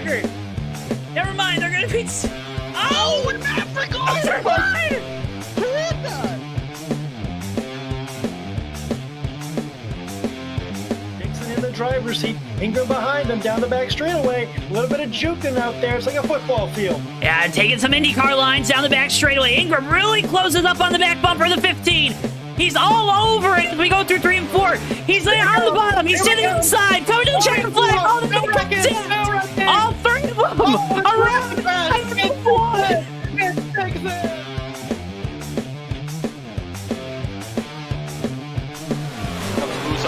record. Never mind, they're gonna be... Oh, an Africa! Oh, never mind! Who is that? Dixon in the driver's seat. Ingram behind him down the back straightaway. A little bit of juking out there. It's like a football field. Yeah, taking some IndyCar lines down the back straightaway. Ingram really closes up on the back bumper of the 15. He's all over it as we go through 3 and 4. He's there on the bottom. He's to the inside. Coming to the checker flag. Oh, the big all 3 of them. Around.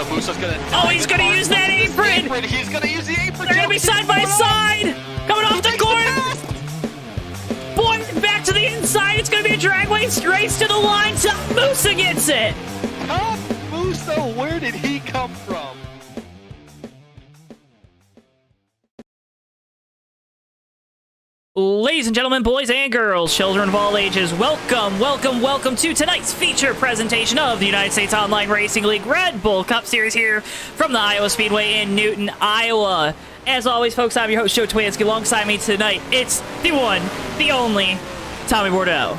Busa's gonna. Oh, he's gonna use that apron. He's gonna use the apron. They're gonna be side by side. Coming off the corner. Boy, back to the inside. It's gonna be a dragway race to the line. Tom Musa gets it. Tom Musa, where did he come from? Ladies and gentlemen, boys and girls, children of all ages, welcome to tonight's feature presentation of the United States Online Racing League Red Bull Cup Series here from the Iowa Speedway in Newton, Iowa. As always, folks, I'm your host, Joe Towinski. Alongside me tonight, it's the one, the only, Tommy Bordeaux.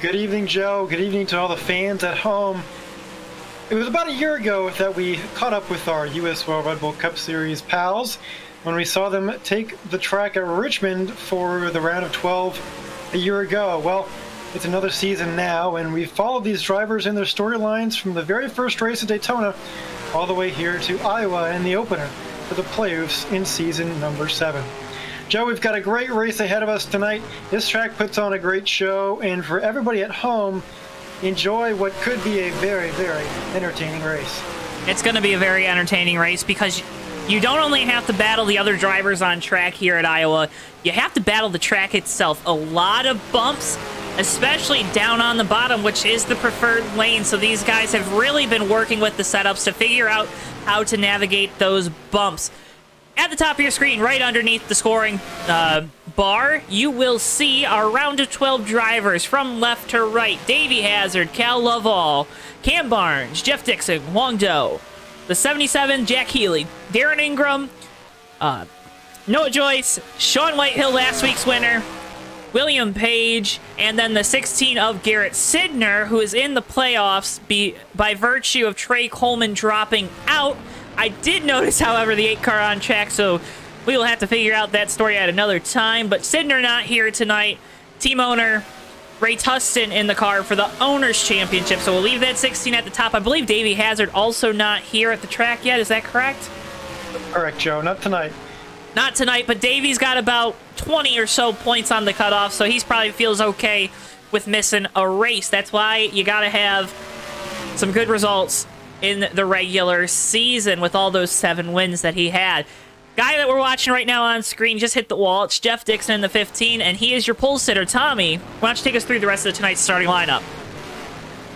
Good evening, Joe. Good evening to all the fans at home. It was about a year ago that we caught up with our USORL Red Bull Cup Series pals when we saw them take the track at Richmond for the round of 12 a year ago. Well, it's another season now, and we've followed these drivers and their storylines from the very first race at Daytona all the way here to Iowa in the opener for the playoffs in season number 7. Joe, we've got a great race ahead of us tonight. This track puts on a great show, and for everybody at home, enjoy what could be a very, very entertaining race. It's going to be a very entertaining race because you don't only have to battle the other drivers on track here at Iowa, you have to battle the track itself. A lot of bumps, especially down on the bottom, which is the preferred lane. So these guys have really been working with the setups to figure out how to navigate those bumps. At the top of your screen, right underneath the scoring bar, you will see our round of 12 drivers from left to right. Davey Hazard, Cal Lovall, Cam Barnes, Jeff Dixon, Huang Do. The 77, Jack Healey, Darren Ingram, Noah Joyce, Sean Whitehill, last week's winner, William Page, and then the 16 of Garrett Sidner, who is in the playoffs by virtue of Trey Coleman dropping out. I did notice, however, the 8 car on track, so we will have to figure out that story at another time. But Sidner not here tonight. Team owner Ray Tustin in the car for the Owners' Championship, so we'll leave that 16 at the top. I believe Davey Hazard also not here at the track yet. Is that correct? Correct, Joe. Not tonight. Not tonight, but Davey's got about 20 or so points on the cutoff, so he probably feels okay with missing a race. That's why you got to have some good results in the regular season with all those 7 wins that he had. Guy that we're watching right now on screen just hit the wall. It's Jeff Dixon in the 15, and he is your pole sitter. Tommy, why don't you take us through the rest of tonight's starting lineup?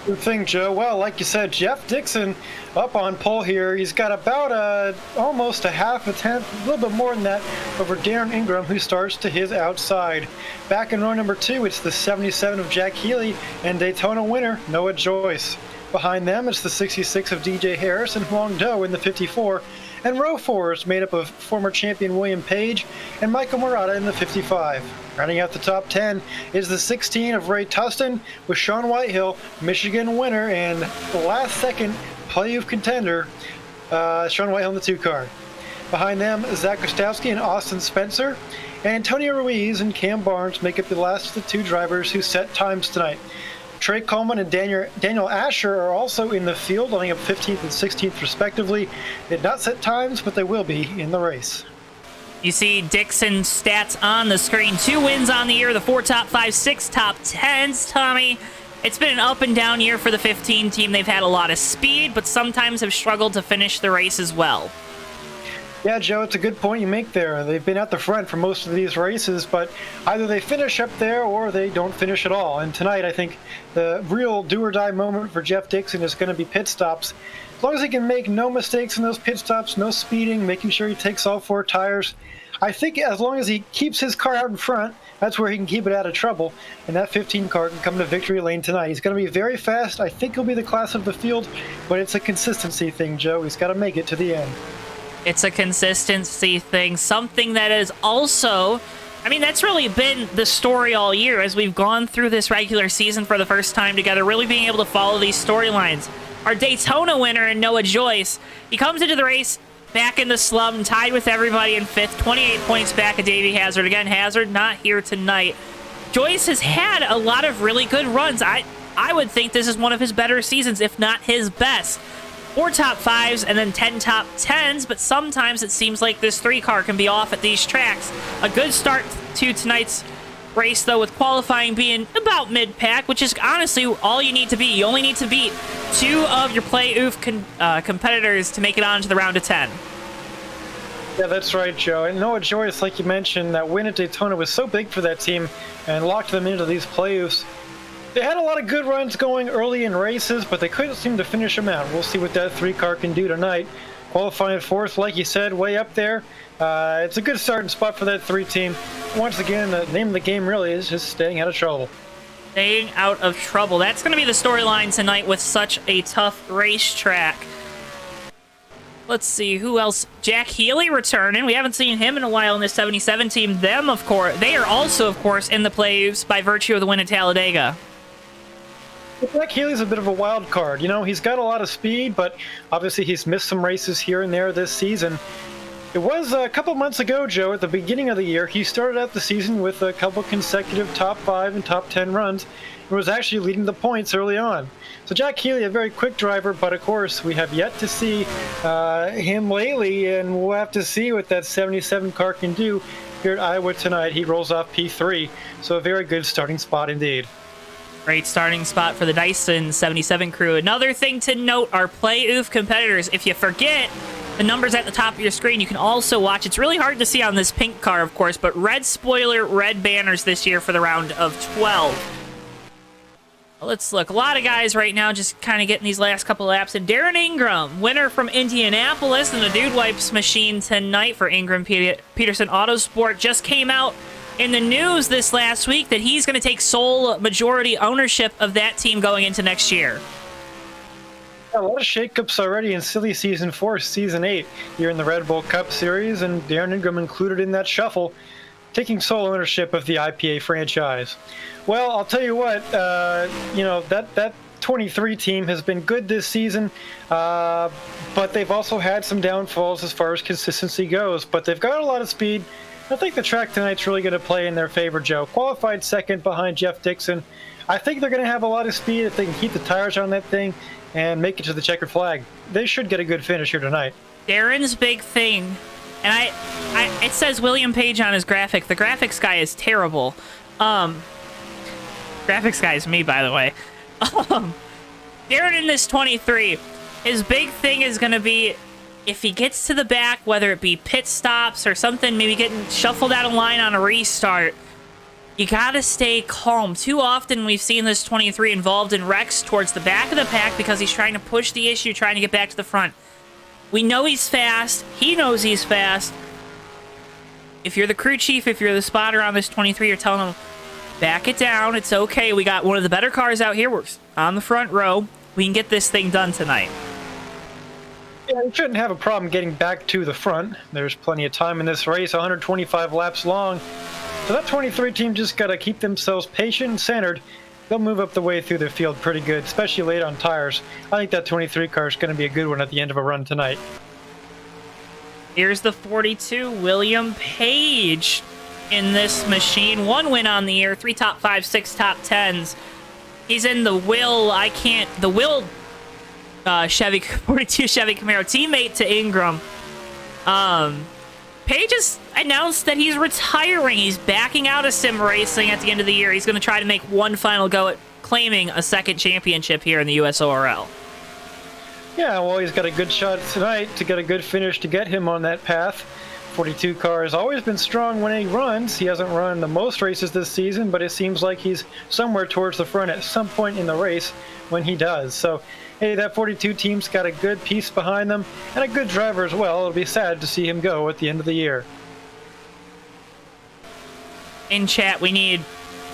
Good thing, Joe. Well, like you said, Jeff Dixon up on pole here. He's got about almost a half a tenth, a little bit more than that, over Darren Ingram, who starts to his outside. Back in row number 2, it's the 77 of Jack Healey and Daytona winner Noah Joyce. Behind them, it's the 66 of DJ Harris and Huang Do in the 54. And row 4 is made up of former champion William Page and Michael Murata in the 55. Rounding out the top 10 is the 16 of Ray Tustin with Sean Whitehill, Michigan winner and last-second playoff contender, Sean Whitehill in the 2 car. Behind them, Zach Gostowski and Austin Spencer, and Antonio Ruiz and Cam Barnes make up the last of the 2 drivers who set times tonight. Trey Coleman and Daniel Asher are also in the field, lining up 15th and 16th respectively. They did not set times, but they will be in the race. You see Dixon's stats on the screen. 2 wins on the year, the 4 top 5, 6 top 10s, Tommy. It's been an up and down year for the 15 team. They've had a lot of speed, but sometimes have struggled to finish the race as well. Yeah, Joe, it's a good point you make there. They've been at the front for most of these races, but either they finish up there or they don't finish at all. And tonight, I think the real do-or-die moment for Jeff Dixon is going to be pit stops. As long as he can make no mistakes in those pit stops, no speeding, making sure he takes all 4 tires, I think as long as he keeps his car out in front, that's where he can keep it out of trouble, and that 15 car can come to victory lane tonight. He's going to be very fast. I think he'll be the class of the field, but it's a consistency thing, Joe. He's got to make it to the end. It's a consistency thing, something that is also, I mean, that's really been the story all year as we've gone through this regular season for the first time together, really being able to follow these storylines. Our Daytona winner in Noah Joyce, he comes into the race back in the slum, tied with everybody in 5th, 28 points back of Davey Hazard. Again, Hazard not here tonight. Joyce has had a lot of really good runs. I would think this is one of his better seasons, if not his best. 4 top 5s and then 10 top 10s, but sometimes it seems like this 3-car can be off at these tracks. A good start to tonight's race, though, with qualifying being about mid-pack, which is honestly all you need to be. You only need to beat 2 of your Playoff competitors to make it on to the round of 10. Yeah, that's right, Joe. And Noah Joyce, like you mentioned, that win at Daytona was so big for that team and locked them into these playoffs. They had a lot of good runs going early in races, but they couldn't seem to finish them out. We'll see what that 3-car can do tonight. Qualifying 4th, like you said, way up there. It's a good starting spot for that 3 team. Once again, the name of the game really is just staying out of trouble. Staying out of trouble. That's going to be the storyline tonight with such a tough racetrack. Let's see, who else? Jack Healey returning. We haven't seen him in a while in this 77 team. Them, of course, they are also, of course, in the playoffs by virtue of the win at Talladega. Jack Healey's a bit of a wild card. You know, he's got a lot of speed, but obviously he's missed some races here and there this season. It was a couple months ago, Joe, at the beginning of the year, he started out the season with a couple consecutive top 5 and top 10 runs and was actually leading the points early on. So Jack Healey, a very quick driver, but of course we have yet to see him lately, and we'll have to see what that 77 car can do here at Iowa tonight. He rolls off P3, so a very good starting spot indeed. Great starting spot for the Dyson 77 crew. Another thing to note, our Playoff competitors. If you forget the numbers at the top of your screen, you can also watch. It's really hard to see on this pink car, of course, but red spoiler, red banners this year for the round of 12. Let's look. A lot of guys right now just kind of getting these last couple laps. And Darren Ingram, winner from Indianapolis, and the Dude Wipes machine tonight for Ingram Peterson Autosport, just came out in the news this last week that he's going to take sole majority ownership of that team going into next year. A lot of shakeups already in silly season 4, season 8 here in the Red Bull Cup Series, and Darren Ingram included in that shuffle, taking sole ownership of the IPA franchise. Well, I'll tell you what, you know, that 23 team has been good this season, but they've also had some downfalls as far as consistency goes, but they've got a lot of speed. I think the track tonight's really going to play in their favor, Joe. Qualified second behind Jeff Dixon. I think they're going to have a lot of speed if they can keep the tires on that thing and make it to the checkered flag. They should get a good finish here tonight. Darren's big thing, and it says William Page on his graphic. The graphics guy is terrible. Graphics guy is me, by the way. Darren in this 23, his big thing is going to be if he gets to the back, whether it be pit stops or something, maybe getting shuffled out of line on a restart, you gotta stay calm. Too often we've seen this 23 involved in wrecks towards the back of the pack because he's trying to push the issue, trying to get back to the front. We know he's fast. He knows he's fast. If you're the crew chief, if you're the spotter on this 23, you're telling him, back it down. It's okay. We got one of the better cars out here. We're on the front row. We can get this thing done tonight. Yeah, you shouldn't have a problem getting back to the front. There's plenty of time in this race, 125 laps long. So that 23 team just got to keep themselves patient and centered. They'll move up the way through the field pretty good, especially late on tires. I think that 23 car is going to be a good one at the end of a run tonight. Here's the 42, William Page in this machine. 1 win on the year, 3 top 5, 6 top 10s. He's in the Chevy 42 Chevy Camaro, teammate to Ingram. Page has announced that he's retiring. He's backing out of sim racing at the end of the year. He's going to try to make one final go at claiming a second championship here in the USORL. Yeah, well, he's got a good shot tonight to get a good finish to get him on that path. 42 car has always been strong when he runs. He hasn't run the most races this season, but it seems like he's somewhere towards the front at some point in the race when he does. So, hey, that 42 team's got a good piece behind them and a good driver as well. It'll be sad to see him go at the end of the year. In chat, we need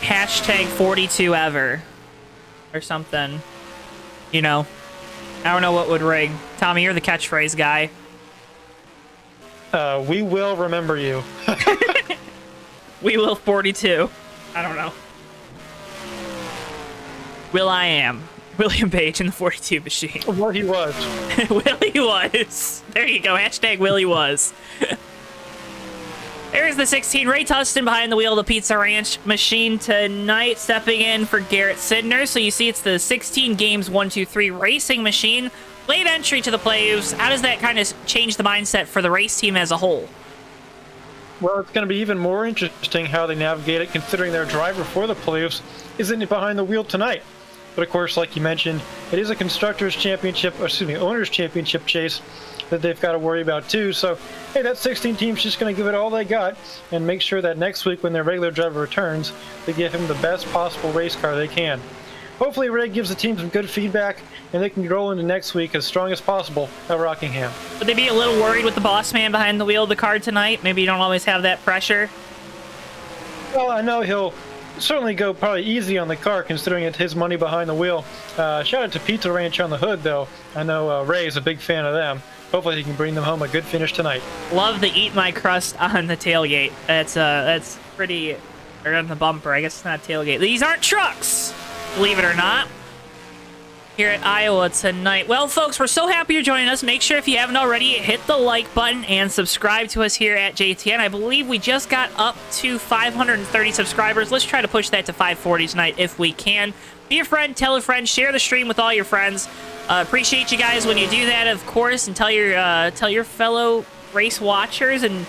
hashtag 42ever or something. You know, I don't know what would ring. Tommy, you're the catchphrase guy. We will remember you. We will 42. I don't know. Will I am. William Page in the 42 machine. Well, he was. Willie was. There you go. Hashtag Willie was. There's the 16. Ray Tustin behind the wheel of the Pizza Ranch machine tonight, stepping in for Garrett Sidner. So you see it's the 16 games 1, 2, 3 racing machine. Late entry to the playoffs. How does that kind of change the mindset for the race team as a whole? Well, it's going to be even more interesting how they navigate it, considering their driver for the playoffs isn't behind the wheel tonight. But of course, like you mentioned, it is a Constructors' Championship, or excuse me, Owners' Championship chase that they've got to worry about too. So, hey, that 16 team's just going to give it all they got and make sure that next week when their regular driver returns, they give him the best possible race car they can. Hopefully, Ray gives the team some good feedback and they can roll into next week as strong as possible at Rockingham. Would they be a little worried with the boss man behind the wheel of the car tonight? Maybe you don't always have that pressure. Well, I know he'll certainly go probably easy on the car considering it's his money behind the wheel. Shout out to Pizza Ranch on the hood, though. I know Ray is a big fan of them. Hopefully he can bring them home a good finish tonight. Love the eat my crust on the tailgate. That's pretty, or on the bumper. I guess it's not tailgate. These aren't trucks, believe it or not, here at Iowa tonight. Well, folks, we're so happy you're joining us. Make sure if you haven't already, hit the like button and subscribe to us here at JTN. I believe we just got up to 530 subscribers. Let's try to push that to 540 tonight if we can. Be a friend, tell a friend, share the stream with all your friends. Appreciate you guys when you do that, of course, and tell your fellow race watchers and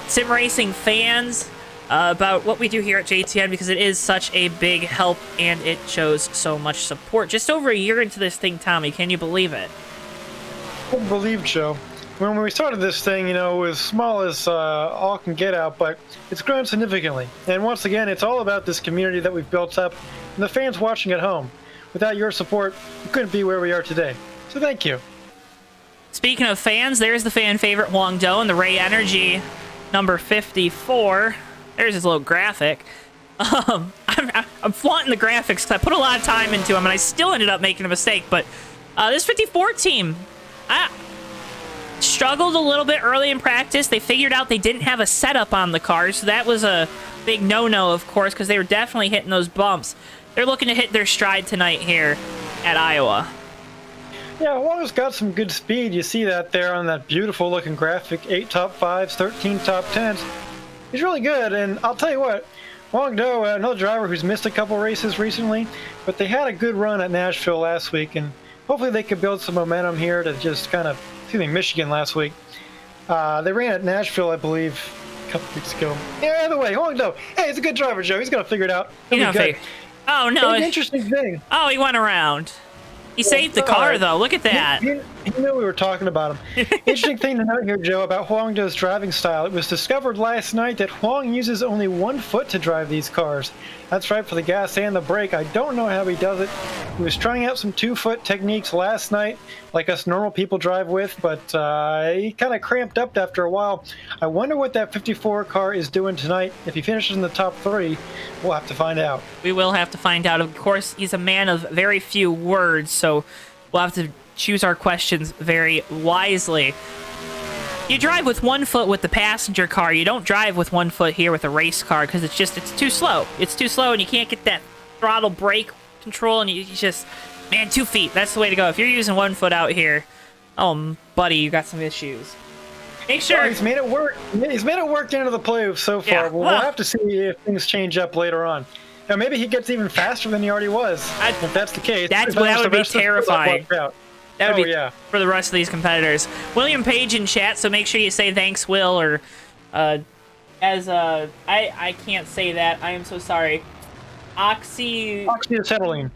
sim racing fans about what we do here at JTN, because it is such a big help and it shows so much support. Just over a year into this thing, Tommy, can you believe it? I couldn't believe, Joe. When we started this thing, it was small as all can get out, but it's grown significantly. And once again, it's all about this community that we've built up and the fans watching at home. Without your support, we couldn't be where we are today. So thank you. Speaking of fans, there's the fan favorite Huang Do and the Ray Energy number 54. There's his little graphic. I'm flaunting the graphics because I put a lot of time into them and I still ended up making a mistake. But this 54 team, I struggled a little bit early in practice. They figured out they didn't have a setup on the cars, so that was a big no-no, of course, because they were definitely hitting those bumps. They're looking to hit their stride tonight here at Iowa. Yeah, Huang's got some good speed. You see that there on that beautiful looking graphic. 8 top 5s, 13 top 10s. He's really good, and I'll tell you what, Huang Do, another driver who's missed a couple races recently, but they had a good run at Nashville last week, and hopefully they could build some momentum here to just kind of, Michigan last week. They ran at Nashville, I believe, a couple weeks ago. Yeah, either way, Huang Do, hey, he's a good driver, Joe. He's going to figure it out. He'll be good. Oh, no. An interesting thing. Oh, he went around. He saved the car, though. Look at that. He knew we were talking about him. Interesting thing to note here, Joe, about Huang Do's driving style. It was discovered last night that Huang uses only one foot to drive these cars. That's right, for the gas and the brake. I don't know how he does it. He was trying out some 2-foot techniques last night, like us normal people drive with, but he kind of cramped up after a while. I wonder what that 54 car is doing tonight. If he finishes in the top 3, we'll have to find out. We will have to find out. Of course, he's a man of very few words, so we'll have to choose our questions very wisely. You drive with one foot with the passenger car. You don't drive with one foot here with a race car because it's too slow. It's too slow and you can't get that throttle brake control, and you just, man, 2 feet. That's the way to go. If you're using 1 foot out here, oh, buddy, you got some issues. Make sure. Well, he's made it work. He's made it work into the playoffs so far. Yeah, We'll have to see if things change up later on. Now, maybe he gets even faster than he already was. If that's the case, that would be terrifying. That would be for the rest of these competitors. William Page in chat, so make sure you say thanks, Will, or I can't say that. I am so sorry. Oxyacetylene.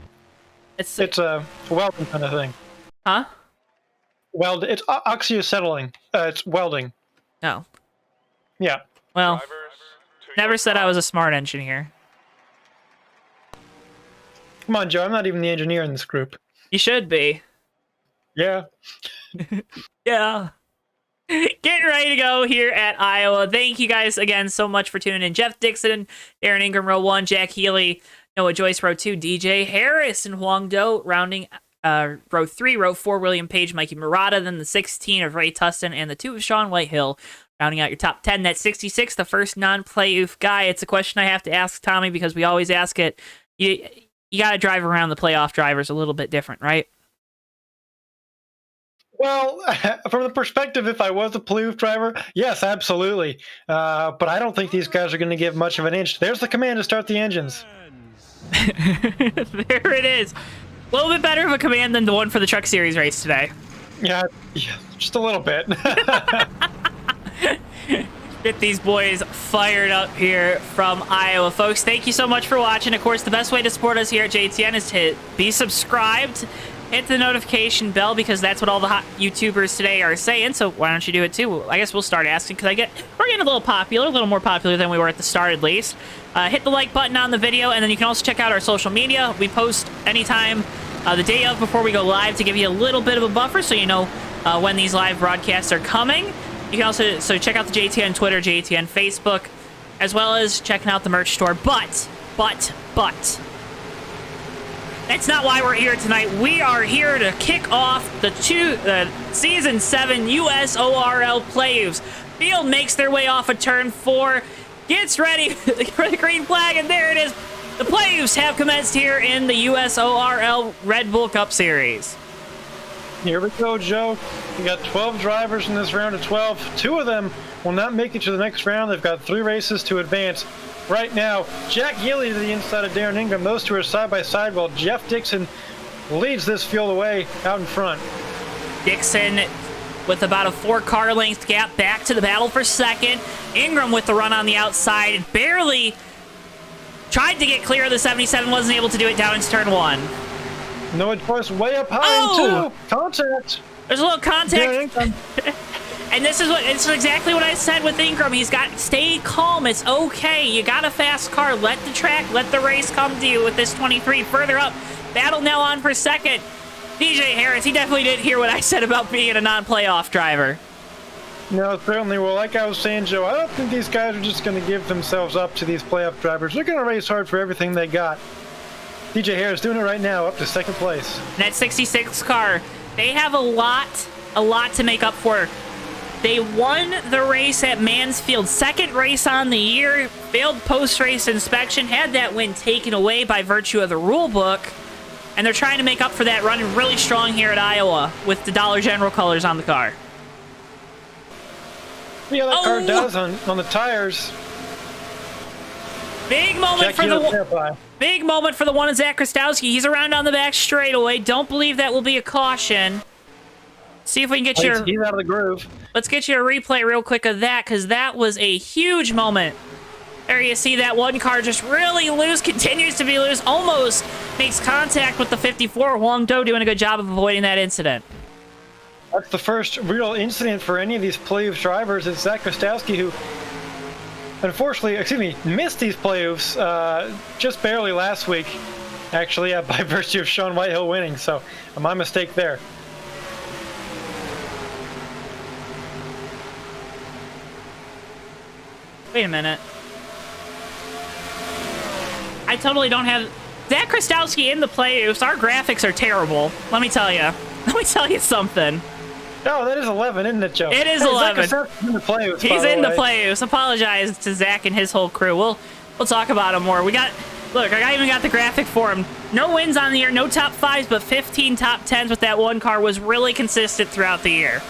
It's a welding kind of thing. Huh? It's oxyacetylene. It's welding. No. Yeah. Well, never said I was a smart engineer. Come on, Joe. I'm not even the engineer in this group. You should be. Yeah. Yeah. Getting ready to go here at Iowa. Thank you guys again so much for tuning in. Jeff Dixon, Darren Ingram, row 1, Jack Healey, Noah Joyce, row 2, DJ Harris, and Huang Do rounding row 3, row 4, William Page, Mikey Murata, then the 16 of Ray Tustin, and the 2 of Sean Whitehill, Rounding out your top 10, that's 66, the first non-playoff guy. It's a question I have to ask Tommy because we always ask it. You got to drive around the playoff drivers a little bit different, right? Well, from the perspective, if I was a playoff driver, yes, absolutely. But I don't think these guys are going to give much of an inch. There's the command to start the engines. There it is. A little bit better of a command than the one for the Truck Series race today. Yeah, just a little bit. Get these boys fired up here from Iowa. Folks, thank you so much for watching. Of course, the best way to support us here at JTN is to be subscribed, hit the notification bell, because that's what all the hot YouTubers today are saying, so why don't you do it too? I guess we'll start asking, because we're getting a little more popular than we were at the start at least. Hit the like button on the video, and then you can also check out our social media. We post anytime the day of before we go live to give you a little bit of a buffer so you know when these live broadcasts are coming. You can also check out the JTN Twitter, JTN Facebook, as well as checking out the merch store. But that's not why we're here tonight. We are here to kick off the Season 7 USORL Playoffs. Field makes their way off of turn 4, gets ready for the green flag, and there it is. The Playoffs have commenced here in the USORL Red Bull Cup Series. Here we go, Joe. We got 12 drivers in this round of 12. 2 of them will not make it to the next round. They've got 3 races to advance. Right now, Jack Healey to the inside of Darren Ingram. Those two are side by side while Jeff Dixon leads this field away out in front. Dixon with about a 4-car length gap back to the battle for second. Ingram with the run on the outside. Barely tried to get clear of the 77. Wasn't able to do it down into turn 1. No choice, way up high Oh! in 2. Contact. There's a little contact. And this is exactly what I said with Ingram. He's got stay calm. It's okay. You got a fast car. Let the track, let the race come to you with this 23. Further up, battle now on for second. DJ Harris, he definitely didn't hear what I said about being a non-playoff driver. No, certainly. Well, like I was saying, Joe, I don't think these guys are just going to give themselves up to these playoff drivers. They're going to race hard for everything they got. DJ Harris doing it right now, up to second place. That 66 car, they have a lot to make up for. They won the race at Mansfield, second race on the year, failed post-race inspection, had that win taken away by virtue of the rule book, and they're trying to make up for that, running really strong here at Iowa with the Dollar General colors on the car. Yeah, that car does on the tires. Big moment big moment for the one of Zach Krastowski. He's around on the back straightaway. Don't believe that will be a caution. See if we can get He's out of the groove. Let's get you a replay real quick of that, because that was a huge moment. There you see that one car just really loose, continues to be loose, almost makes contact with the 54. Huang Do doing a good job of avoiding that incident. That's the first real incident for any of these playoff drivers. It's Zach Krastowski, who unfortunately, missed these playoffs just barely last week, actually, by virtue of Sean Whitehill winning. So, my mistake there. Wait a minute. I totally don't have Zach Krastowski in the playoffs. Our graphics are terrible. Let me tell you. Let me tell you something. Oh, that is 11, isn't it, Joe? It is 11. Zach in the playoffs, He's in the playoffs. Apologize to Zach and his whole crew. We'll talk about him more. Look, I even got the graphic for him. No wins on the year, no top 5s, but 15 top 10s with that one car. Was really consistent throughout the year.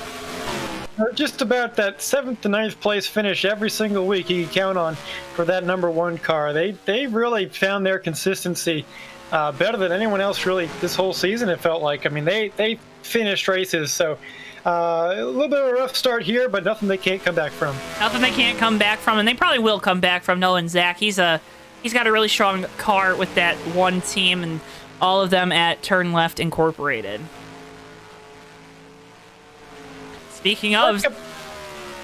Just about that 7th to 9th place finish every single week you can count on for that number 1 car. They really found their consistency better than anyone else really this whole season, it felt like. I mean, they finished races, so a little bit of a rough start here, but nothing they can't come back from. Nothing they can't come back from, and they probably will come back from, knowing Zach. He's got a really strong car with that one team, and all of them at Turn Left Incorporated. Speaking of...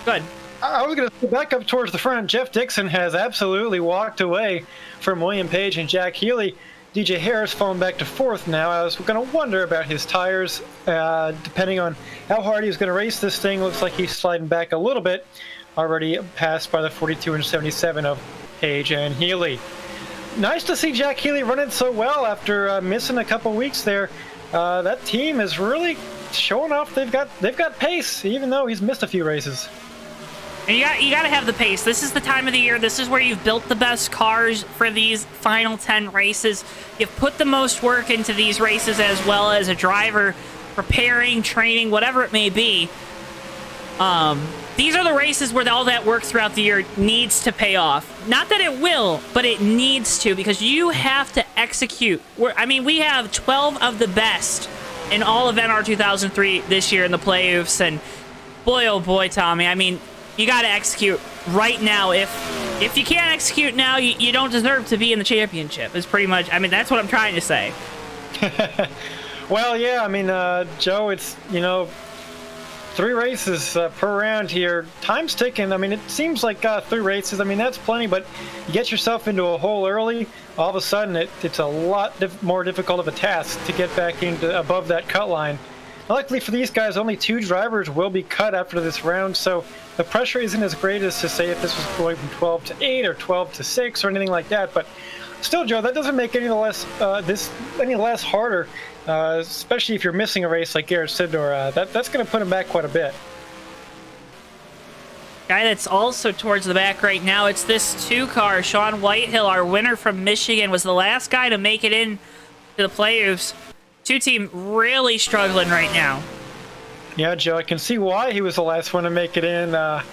Good. I was going to back up towards the front. Jeff Dixon has absolutely walked away from William Page and Jack Healey. DJ Harris falling back to 4th now. I was going to wonder about his tires, depending on how hard he's going to race this thing. Looks like he's sliding back a little bit. Already passed by the 42 and 77 of Page and Healey. Nice to see Jack Healey running so well after missing a couple weeks there. That team is really showing off they've got pace, even though he's missed a few races. And you got to have the pace. This is the time of the year. This is where you've built the best cars for these final 10 races. You've put the most work into these races as well as a driver, preparing, training, whatever it may be. These are the races where all that work throughout the year needs to pay off. Not that it will, but it needs to, because you have to execute. We have 12 of the best in all of NR 2003 this year in the playoffs, and boy, oh boy, Tommy, you got to execute right now. If you can't execute now, you don't deserve to be in the championship. Is pretty much, that's what I'm trying to say. Well, yeah, Joe, it's, 3 races per round here. Time's ticking. It seems like 3 races. That's plenty, but you get yourself into a hole early, all of a sudden it's a lot more difficult of a task to get back into above that cut line. Luckily for these guys, only 2 drivers will be cut after this round, so the pressure isn't as great as to say if this was going from 12 to 8 or 12 to 6 or anything like that. But still, Joe, that doesn't make any less harder, especially if you're missing a race like Garrett Sidnor. That's going to put him back quite a bit. Guy that's also towards the back right now, it's this 2 car. Sean Whitehill, our winner from Michigan, was the last guy to make it in to the playoffs. 2 team really struggling right now. Yeah, Joe, I can see why he was the last one to make it in. That's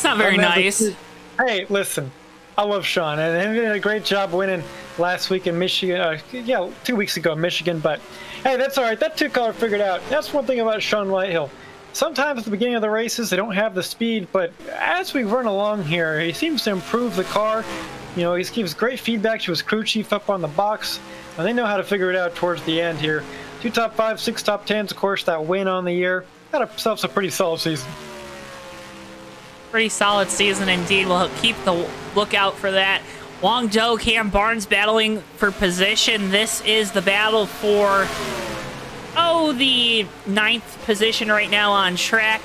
not very nice. Hey, listen, I love Sean, and he did a great job winning last week in Michigan. 2 weeks ago in Michigan, but hey, that's all right. That 2 car figured out. That's one thing about Sean Whitehill. Sometimes at the beginning of the races, they don't have the speed, but as we run along here, he seems to improve the car. He gives great feedback to his crew chief up on the box, and they know how to figure it out towards the end here. 2 top 5, 6 top 10s, of course, that win on the year. Got himself a pretty solid season. Pretty solid season indeed. We'll keep the lookout for that. Wong Do, Cam Barnes battling for position. This is the battle for, the 9th position right now on track.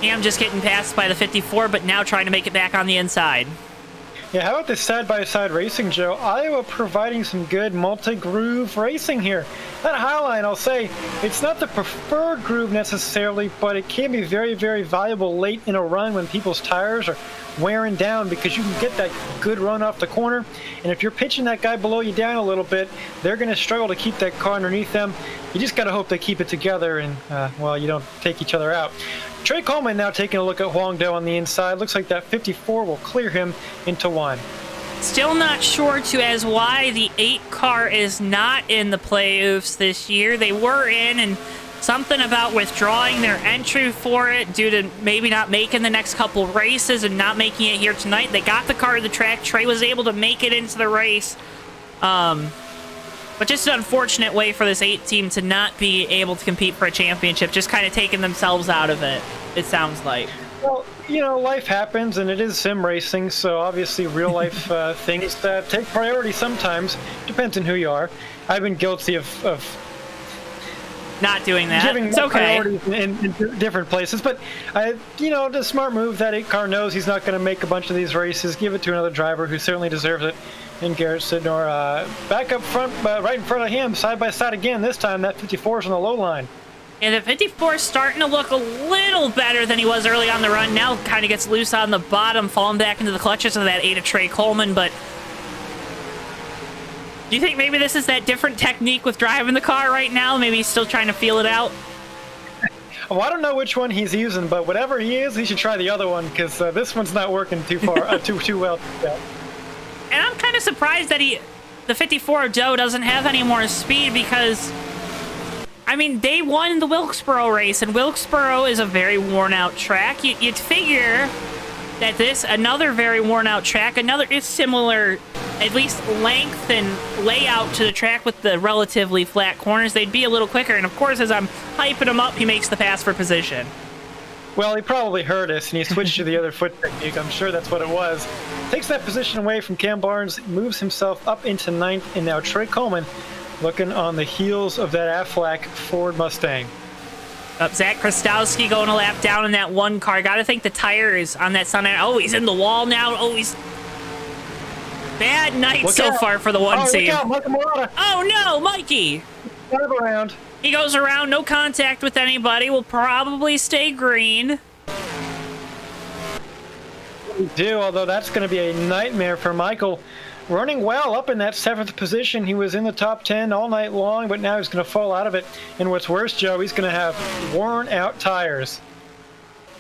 Cam just getting passed by the 54, but now trying to make it back on the inside. Yeah, how about this side-by-side racing, Joe? Iowa providing some good multi-groove racing here. That Highline, I'll say, it's not the preferred groove necessarily, but it can be very, very valuable late in a run when people's tires are wearing down, because you can get that good run off the corner. And if you're pitching that guy below you down a little bit, they're going to struggle to keep that car underneath them. You just got to hope they keep it together and, you don't take each other out. Trey Coleman now taking a look at Huang Do on the inside. Looks like that 54 will clear him into 1. Still not sure as why the 8 car is not in the playoffs this year. They were in, and something about withdrawing their entry for it due to maybe not making the next couple races and not making it here tonight. They got the car to the track. Trey was able to make it into the race. But just an unfortunate way for this 8 team to not be able to compete for a championship, just kind of taking themselves out of it, it sounds like. Well, life happens, and it is sim racing, so obviously real life things take priority sometimes. Depends on who you are. I've been guilty of not doing that. Giving it's okay. Priorities in different places, but the smart move, that 8 car knows he's not going to make a bunch of these races. Give it to another driver who certainly deserves it. And Garrett Sidnor back up front, right in front of him, side by side again. This time that 54 is on the low line. And the 54 is starting to look a little better than he was early on the run. Now kind of gets loose on the bottom, falling back into the clutches of that 8 of Trey Coleman. But do you think maybe this is that different technique with driving the car right now? Maybe he's still trying to feel it out? Well, I don't know which one he's using, but whatever he is, he should try the other one, because this one's not working too well. And I'm kind of surprised that the 54 Joe doesn't have any more speed, because they won the Wilkesboro race, and Wilkesboro is a very worn-out track. You'd figure that another very worn-out track, it's similar, at least length and layout to the track with the relatively flat corners, they'd be a little quicker. And of course, as I'm hyping him up, he makes the pass for position. Well, he probably heard us, and he switched to the other foot technique. I'm sure that's what it was. Takes that position away from Cam Barnes, moves himself up into 9th, and now Trey Coleman looking on the heels of that Aflac Ford Mustang. Zach Krastowski going a lap down in that 1 car. Got to think the tires on that Sun. Oh, he's in the wall now. He's... Bad night so far for the 1 team. Oh, no, Mikey. Drive around. He goes around, no contact with anybody. Will probably stay green. We do, although that's going to be a nightmare for Michael. Running well up in that 7th position. He was in the top 10 all night long, but now he's going to fall out of it. And what's worse, Joe, he's going to have worn out tires.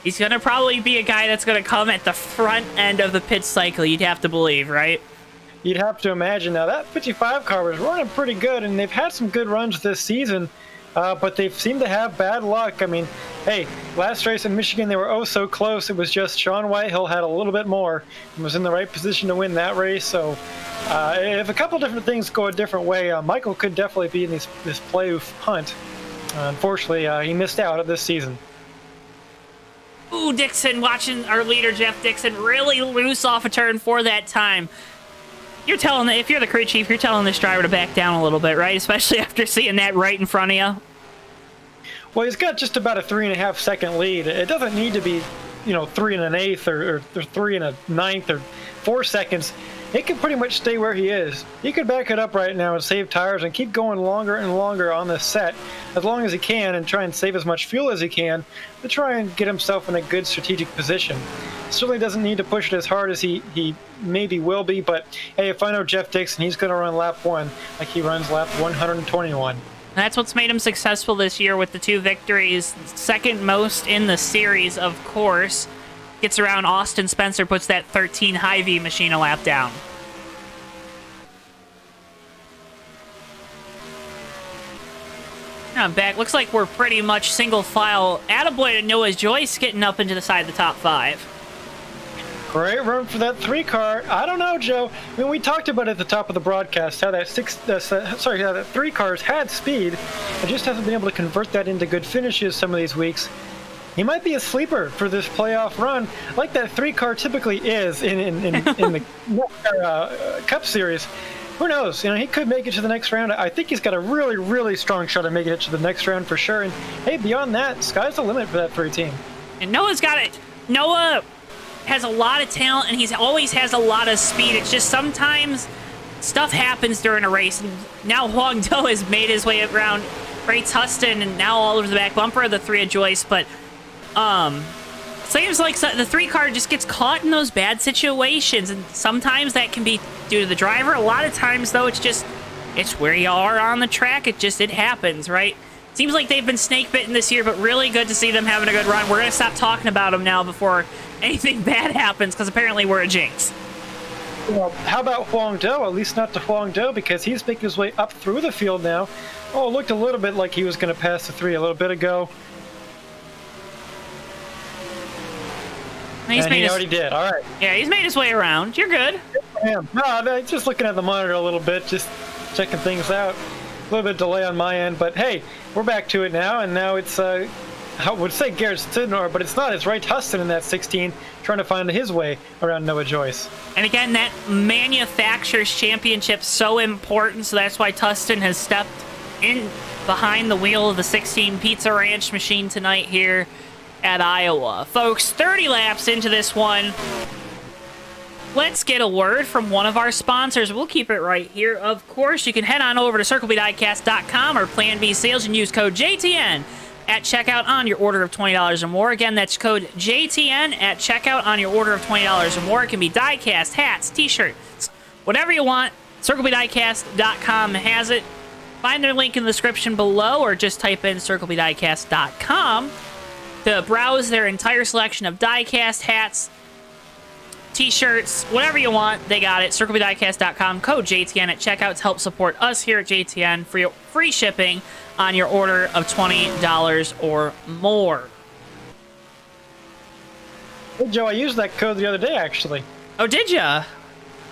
He's going to probably be a guy that's going to come at the front end of the pit cycle, you'd have to believe, right? You'd have to imagine. Now, that 55 car was running pretty good, and they've had some good runs this season, but they seem to have bad luck. I mean, hey, last race in Michigan, they were oh so close. It was just Sean Whitehill had a little bit more and was in the right position to win that race. So if a couple different things go a different way, Michael could definitely be in this playoff hunt. Unfortunately, he missed out at this season. Ooh, Dixon, watching our leader, Jeff Dixon, really loose off a turn 4 that time. You're telling, if you're the crew chief, you're telling this driver to back down a little bit, right? Especially after seeing that right in front of you. Well, he's got just about a 3.5 second lead. It doesn't need to be, 3 1/8 or 3 1/9 or 4 seconds. It can pretty much stay where he is. He could back it up right now and save tires and keep going longer and longer on this set as long as he can and try and save as much fuel as he can to try and get himself in a good strategic position. Certainly doesn't need to push it as hard as he maybe will be, but hey, if I know Jeff Dixon, he's going to run lap 1 like he runs lap 121. That's what's made him successful this year with the 2 victories. Second most in the series, of course. Gets around Austin Spencer, puts that 13 Hy-Vee machine a lap down. Now back. Looks like we're pretty much single file. Attaboy to Noah Joyce getting up into the side of the top 5. Great run for that 3 car. I don't know, Joe. I mean, we talked about at the top of the broadcast how that 3 cars had speed. It just hasn't been able to convert that into good finishes some of these weeks. He might be a sleeper for this playoff run, like that 3 car typically is in the Cup Series. Who knows? He could make it to the next round. I think he's got a really, really strong shot at making it to the next round for sure. And hey, beyond that, sky's the limit for that 3 team. And Noah's got it. Noah has a lot of talent, and he always has a lot of speed. It's just sometimes stuff happens during a race. And now Huang Do has made his way around Ray Tustin, and now all over the back bumper of the 3 of Joyce. But seems like the 3 car just gets caught in those bad situations, and sometimes that can be due to the driver. A lot of times, though, it's where you are on the track. It happens, right? Seems like they've been snake bitten this year, but really good to see them having a good run. We're going to stop talking about them now before anything bad happens, because apparently we're a jinx. Well, how about Huang Do? At least not to Huang Do, because he's making his way up through the field now. Oh, it looked a little bit like he was going to pass the 3 a little bit ago. And he already did. All right. Yeah, he's made his way around. You're good. Yeah. No, just looking at the monitor a little bit, just checking things out. A little bit of delay on my end, but hey, we're back to it now, and now it's, I would say Garrett Sidnor, but it's not. It's Ray Tustin in that 16, trying to find his way around Noah Joyce. And again, that manufacturer's championship's so important, so that's why Tustin has stepped in behind the wheel of the 16 Pizza Ranch machine tonight here at Iowa. Folks, 30 laps into this one. Let's get a word from one of our sponsors. We'll keep it right here. Of course, you can head on over to CircleBDiecast.com or Plan B Sales and use code JTN at checkout on your order of $20 or more. Again, that's code JTN at checkout on your order of $20 or more. It can be diecast, hats, t-shirts, whatever you want. CircleBDiecast.com has it. Find their link in the description below, or just type in CircleBDiecast.com to browse their entire selection of diecast, hats, t-shirts, whatever you want. They got it. CircleBDiecast.com, code JTN at checkout to help support us here at JTN for your free shipping on your order of $20 or more. Hey, Joe, I used that code the other day, actually. Oh, did ya?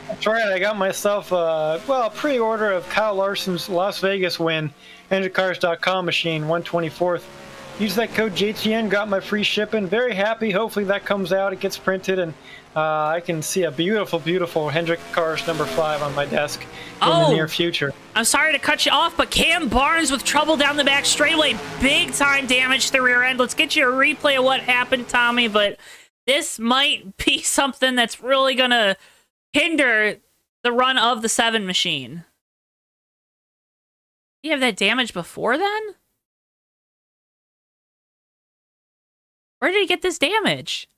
That's right. I got myself a pre-order of Kyle Larson's Las Vegas win, EngineCars.com machine, 124th. Used that code JTN, got my free shipping. Very happy. Hopefully that comes out, it gets printed, and I can see a beautiful, beautiful Hendrick Cars number 5 on my desk in the near future. I'm sorry to cut you off, but Cam Barnes with trouble down the back straightaway. Big time damage to the rear end. Let's get you a replay of what happened, Tommy, but this might be something that's really going to hinder the run of the 7 machine. You have that damage before then? Where did he get this damage?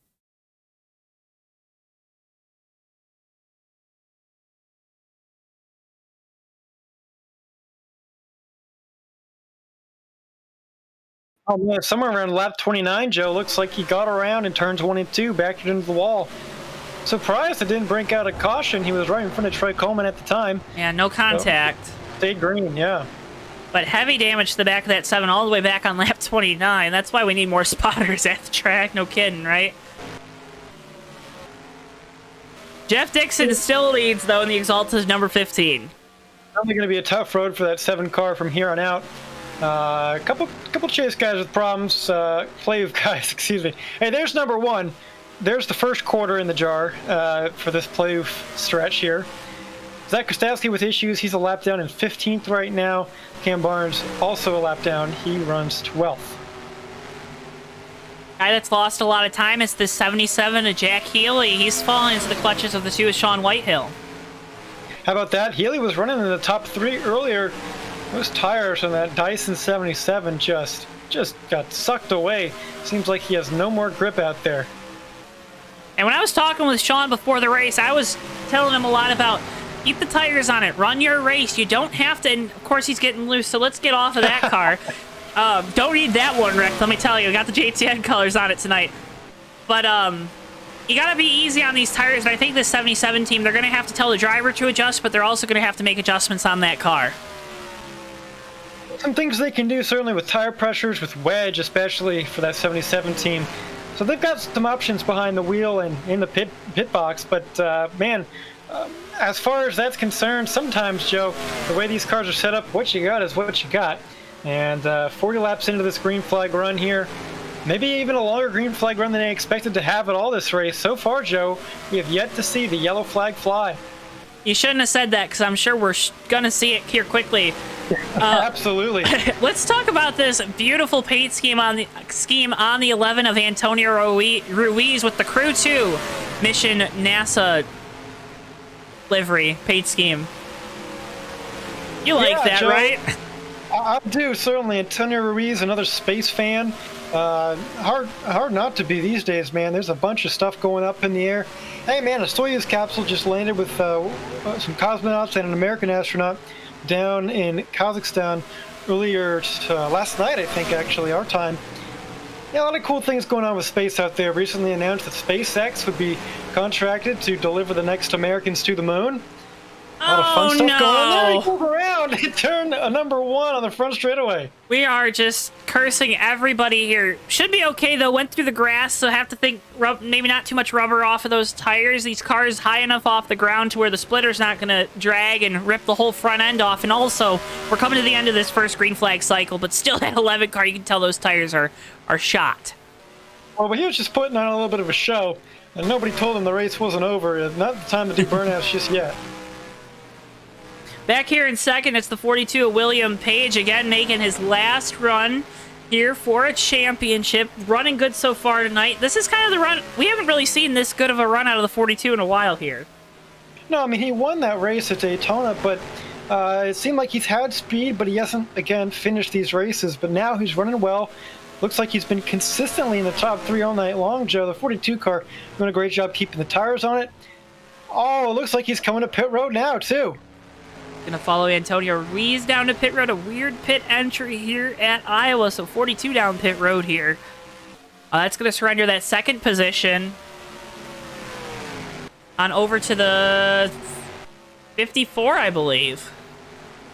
Oh man, somewhere around lap 29, Joe, looks like he got around in turns 1 and 2, backed it into the wall. Surprised it didn't break out a caution. He was right in front of Trey Coleman at the time. Yeah, no contact. So, stayed green, yeah. But heavy damage to the back of that 7 all the way back on lap 29. That's why we need more spotters at the track. No kidding, right? Jeff Dixon still leads, though, in the Exalted number 15. Probably going to be a tough road for that 7 car from here on out. A couple chase guys with problems. Playoff guys, excuse me. Hey, there's number 1. There's the first quarter in the jar for this playoff stretch here. Zach Kostowski with issues. He's a lap down in 15th right now. Cam Barnes also a lap down. He runs 12th. Guy that's lost a lot of time is this 77 of Jack Healey. He's fallen into the clutches of the 2 of Sean Whitehill. How about that? Healey was running in the top 3 earlier. Those tires on that Dyson 77 just got sucked away. Seems like he has no more grip out there. And when I was talking with Sean before the race, I was telling him a lot about keep the tires on it, run your race. You don't have to, and of course he's getting loose, so let's get off of that car. Don't need that one wrecked, let me tell you. I got the JTN colors on it tonight. But you gotta be easy on these tires, and I think this 77 team, they're gonna have to tell the driver to adjust, but they're also gonna have to make adjustments on that car. Some things they can do, certainly with tire pressures, with wedge, especially for that 77 team. So they've got some options behind the wheel and in the pit box, but man, as far as that's concerned, sometimes, Joe, the way these cars are set up, what you got is what you got. And 40 laps into this green flag run here, maybe even a longer green flag run than they expected to have at all this race. So far, Joe, we have yet to see the yellow flag fly. You shouldn't have said that, because I'm sure we're going to see it here quickly. Absolutely. Let's talk about this beautiful paint scheme on the 11 of Antonio Ruiz with the Crew 2 Mission NASA livery paint scheme. You like that, Joe, right? I do, certainly. Antonio Ruiz, another space fan. Hard not to be these days, man. There's a bunch of stuff going up in the air. Hey, man, a Soyuz capsule just landed with some cosmonauts and an American astronaut down in Kazakhstan earlier last night, I think, actually, our time. Yeah, a lot of cool things going on with space out there. Recently announced that SpaceX would be contracted to deliver the next Americans to the moon. A lot of fun stuff going on there. He goes around. It turned a number 1 on the front straightaway. We are just cursing everybody here. Should be okay, though. Went through the grass, so have to think maybe not too much rubber off of those tires. These cars high enough off the ground to where the splitter's not going to drag and rip the whole front end off. And also, we're coming to the end of this first green flag cycle, but still that 11 car, you can tell those tires are shot. Well, but he was just putting on a little bit of a show, and nobody told him the race wasn't over. Not the time to do burnouts just yet. Back here in second, it's the 42 of William Page, again making his last run here for a championship. Running good so far tonight. This is kind of the run. We haven't really seen this good of a run out of the 42 in a while here. No, I mean, he won that race at Daytona, but it seemed like he's had speed, but he hasn't, again, finished these races. But now he's running well. Looks like he's been consistently in the top 3 all night long, Joe. The 42 car doing a great job keeping the tires on it. Oh, it looks like he's coming to pit road now, too. Gonna follow Antonio Ruiz down to pit road. A weird pit entry here at Iowa, so 42 down pit road here. That's gonna surrender that second position on over to the 54, I believe.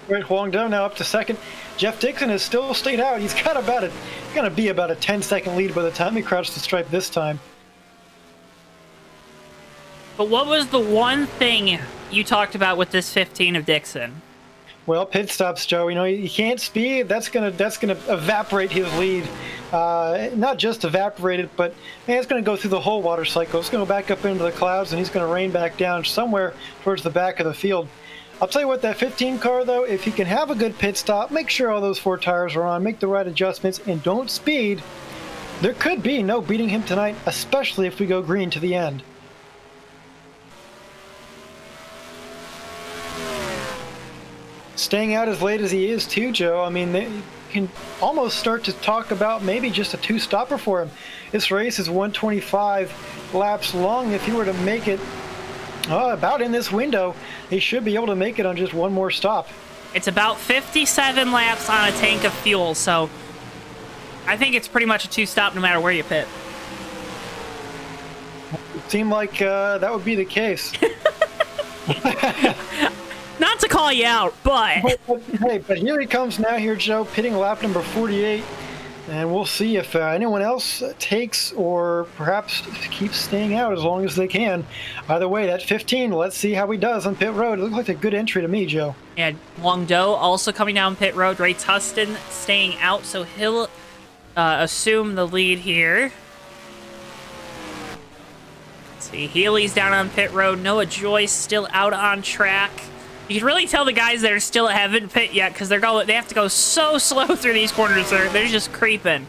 Right, Huang Do now up to second. Jeff Dixon has still stayed out. He's got gonna be about a 10-second lead by the time he crouched the stripe this time. But what was the one thing you talked about with this 15 of Dixon? Well, pit stops, Joe. You know, you can't speed. That's gonna evaporate his lead. Not just evaporate it, but man, it's gonna go through the whole water cycle. It's gonna go back up into the clouds, and he's gonna rain back down somewhere towards the back of the field. I'll tell you what, that 15 car, though, if you can have a good pit stop, make sure all those 4 tires are on, make the right adjustments, and don't speed, there could be no beating him tonight, especially if we go green to the end. Staying out as late as he is, too, Joe. I mean, you can almost start to talk about maybe just a 2-stopper for him. This race is 125 laps long. If he were to make it about in this window, he should be able to make it on just one more stop. It's about 57 laps on a tank of fuel, so I think it's pretty much a two-stop no matter where you pit. It seemed like that would be the case. Not to call you out, but... But here he comes now here, Joe, pitting lap number 48. And we'll see if anyone else takes or perhaps keeps staying out as long as they can. Either way, that 15, let's see how he does on pit road. It looks like a good entry to me, Joe. And Wong Do also coming down pit road. Ray Tustin staying out, so he'll assume the lead here. Let's see, Healey's down on pit road. Noah Joyce still out on track. You can really tell the guys that are still haven't pit yet because they have to go so slow through these corners. They're just creeping.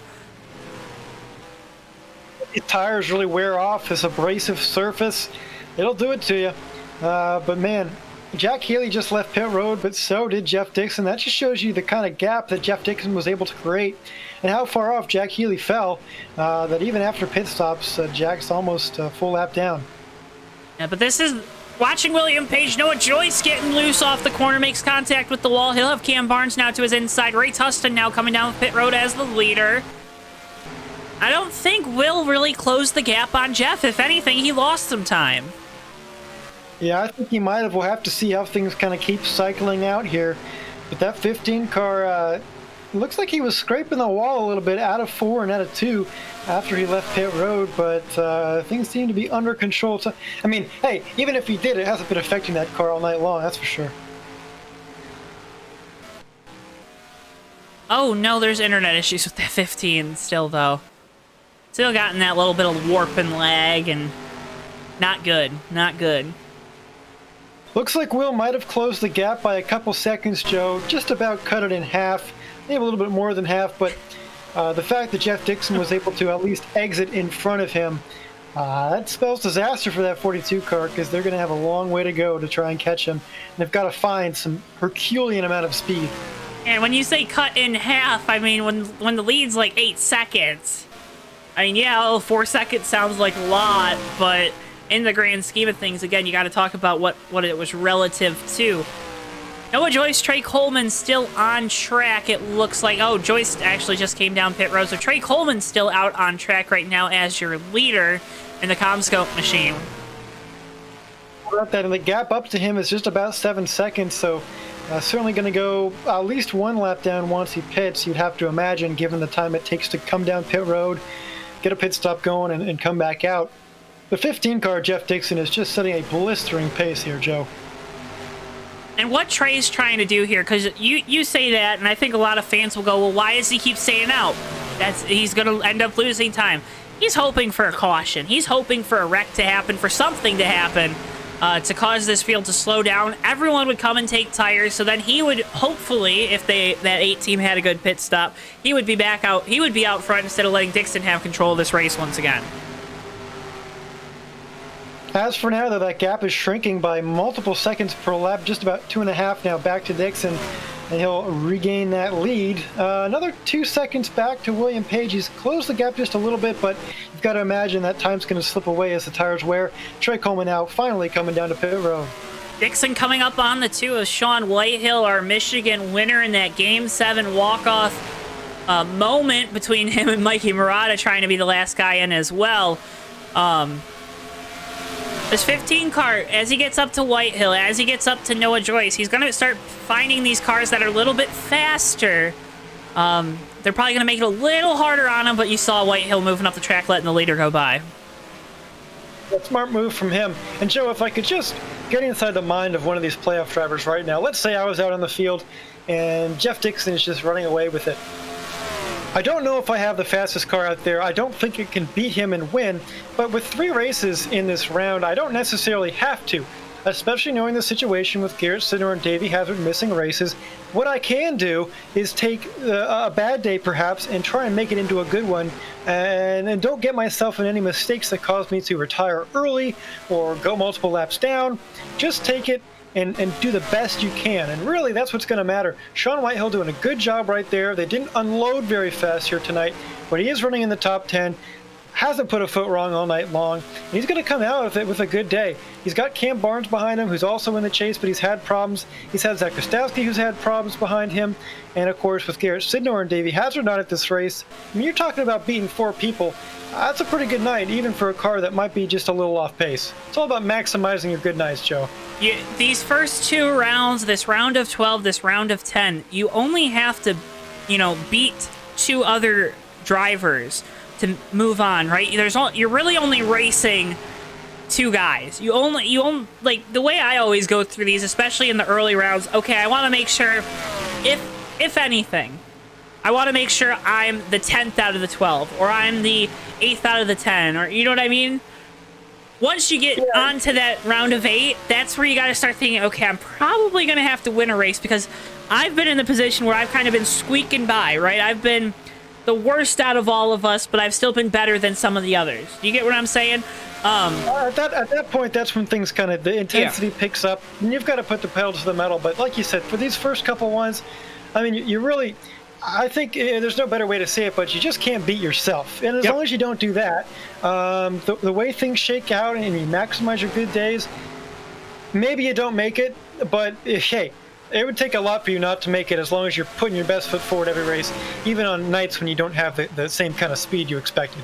These tires really wear off this abrasive surface. It'll do it to you. But man, Jack Healey just left pit road, but so did Jeff Dixon. That just shows you the kind of gap that Jeff Dixon was able to create and how far off Jack Healey fell. That even after pit stops, Jack's almost a full lap down. Yeah, but this is... Watching William Page, Noah Joyce getting loose off the corner, makes contact with the wall. He'll have Cam Barnes now to his inside. Ray Tustin now coming down pit road as the leader. I don't think Will really closed the gap on Jeff. If anything, he lost some time. Yeah, I think he might have. We'll have to see how things kind of keep cycling out here. But that 15 car looks like he was scraping the wall a little bit out of 4 and out of 2 after he left pit road, but things seem to be under control. So, I mean, hey, even if he did, it hasn't been affecting that car all night long, that's for sure. Oh, no, there's internet issues with that 15 still, though. Still gotten that little bit of warp and lag, and not good, not good. Looks like Will might have closed the gap by a couple seconds, Joe. Just about cut it in half. Maybe a little bit more than half, but the fact that Jeff Dixon was able to at least exit in front of him, that spells disaster for that 42 car because they're going to have a long way to go to try and catch him. And they've got to find some Herculean amount of speed. And when you say cut in half, I mean when the lead's like 8 seconds. I mean, yeah, 4 seconds sounds like a lot, but in the grand scheme of things, again, you got to talk about what it was relative to. Noah Joyce, Trey Coleman still on track. It looks like, oh, Joyce actually just came down pit road. So Trey Coleman's still out on track right now as your leader in the CommScope machine. And the gap up to him is just about 7 seconds, so certainly going to go at least one lap down once he pits, you'd have to imagine, given the time it takes to come down pit road, get a pit stop going, and come back out. The 15 car, Jeff Dixon, is just setting a blistering pace here, Joe. And what Trey's trying to do here, because you say that, and I think a lot of fans will go, well, why does he keep staying out? He's going to end up losing time. He's hoping for a caution. He's hoping for a wreck to happen, for something to happen to cause this field to slow down. Everyone would come and take tires, so then he would hopefully, if that 8 team had a good pit stop, he would be back out. He would be out front instead of letting Dixon have control of this race once again. As for now, though, that gap is shrinking by multiple seconds per lap, just about 2.5 now back to Dixon, and he'll regain that lead. Another 2 seconds back to William Page. He's closed the gap just a little bit, but you've got to imagine that time's going to slip away as the tires wear. Trey Coleman now finally coming down to pit road. Dixon coming up on the 2 of Sean Whitehill, our Michigan winner in that Game 7 walk-off moment between him and Mikey Murata trying to be the last guy in as well. This 15 car, as he gets up to Whitehill, as he gets up to Noah Joyce, he's going to start finding these cars that are a little bit faster. They're probably going to make it a little harder on him, but you saw Whitehill moving up the track, letting the leader go by. A smart move from him. And Joe, if I could just get inside the mind of one of these playoff drivers right now. Let's say I was out on the field and Jeff Dixon is just running away with it. I don't know if I have the fastest car out there. I don't think it can beat him and win, but with 3 races in this round, I don't necessarily have to, especially knowing the situation with Garrett Sidner and Davey Hazard missing races. What I can do is take a bad day perhaps and try and make it into a good one, and don't get myself in any mistakes that cause me to retire early or go multiple laps down. Just take it and do the best you can. And really, that's what's going to matter. Sean Whitehill doing a good job right there. They didn't unload very fast here tonight, but he is running in the top 10. hasn't put a foot wrong all night long, and he's going to come out with it with a good day. He's got Cam Barnes behind him, who's also in the chase, but he's had problems. He's had Zach Kostowski, who's had problems behind him, and of course with Garrett Sidnor and Davey Hazard not at this race. I mean, you're talking about beating 4 people. That's a pretty good night, even for a car that might be just a little off pace. It's all about maximizing your good nights, Joe. These first 2 rounds, this round of 12, this round of 10, you only have to, beat 2 other drivers to move on, right? You're really only racing 2 guys. You only like the way I always go through these, especially in the early rounds. Okay, I want to make sure, if anything, I want to make sure I'm the 10th out of the 12, or I'm the 8th out of the 10, or you know what I mean? Once you get onto that round of 8, that's where you got to start thinking, okay, I'm probably going to have to win a race, because I've been in the position where I've kind of been squeaking by, right? I've been the worst out of all of us, but I've still been better than some of the others. Do you get what I'm saying? At that point, that's when things kind of, the intensity picks up, and you've got to put the pedal to the metal. But like you said, for these first couple ones, I mean, you really, I think there's no better way to say it, but you just can't beat yourself. And as long as you don't do that, the way things shake out and you maximize your good days, maybe you don't make it, but hey, it would take a lot for you not to make it, as long as you're putting your best foot forward every race, even on nights when you don't have the same kind of speed you expected.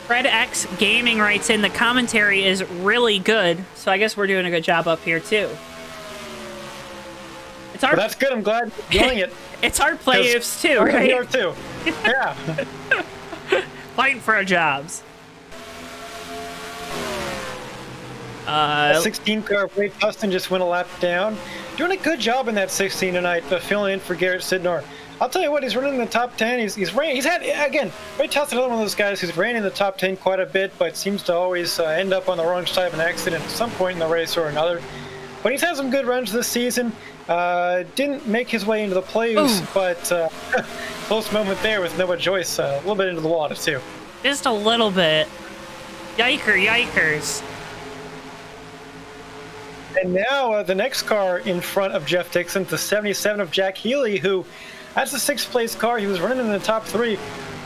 Fred X Gaming writes in, the commentary is really good, so I guess we're doing a good job up here too. It's our. Well, that's good. I'm glad you're doing it. It's our playoffs too, right? We are too. Yeah. Fighting for our jobs. 16 car Ray Tustin just went a lap down. Doing a good job in that 16 tonight, filling in for Garrett Sidnor. I'll tell you what, he's running in the top 10. He's had, again, Ray Tustin is one of those guys who's ran in the top 10 quite a bit, but seems to always end up on the wrong side of an accident at some point in the race or another. But he's had some good runs this season. Didn't make his way into the playoffs, but close moment there with Noah Joyce a little bit into the water too. Just a little bit. Yikers. And now the next car in front of Jeff Dixon, the 77 of Jack Healey, who that's the 6th place car. He was running in the top 3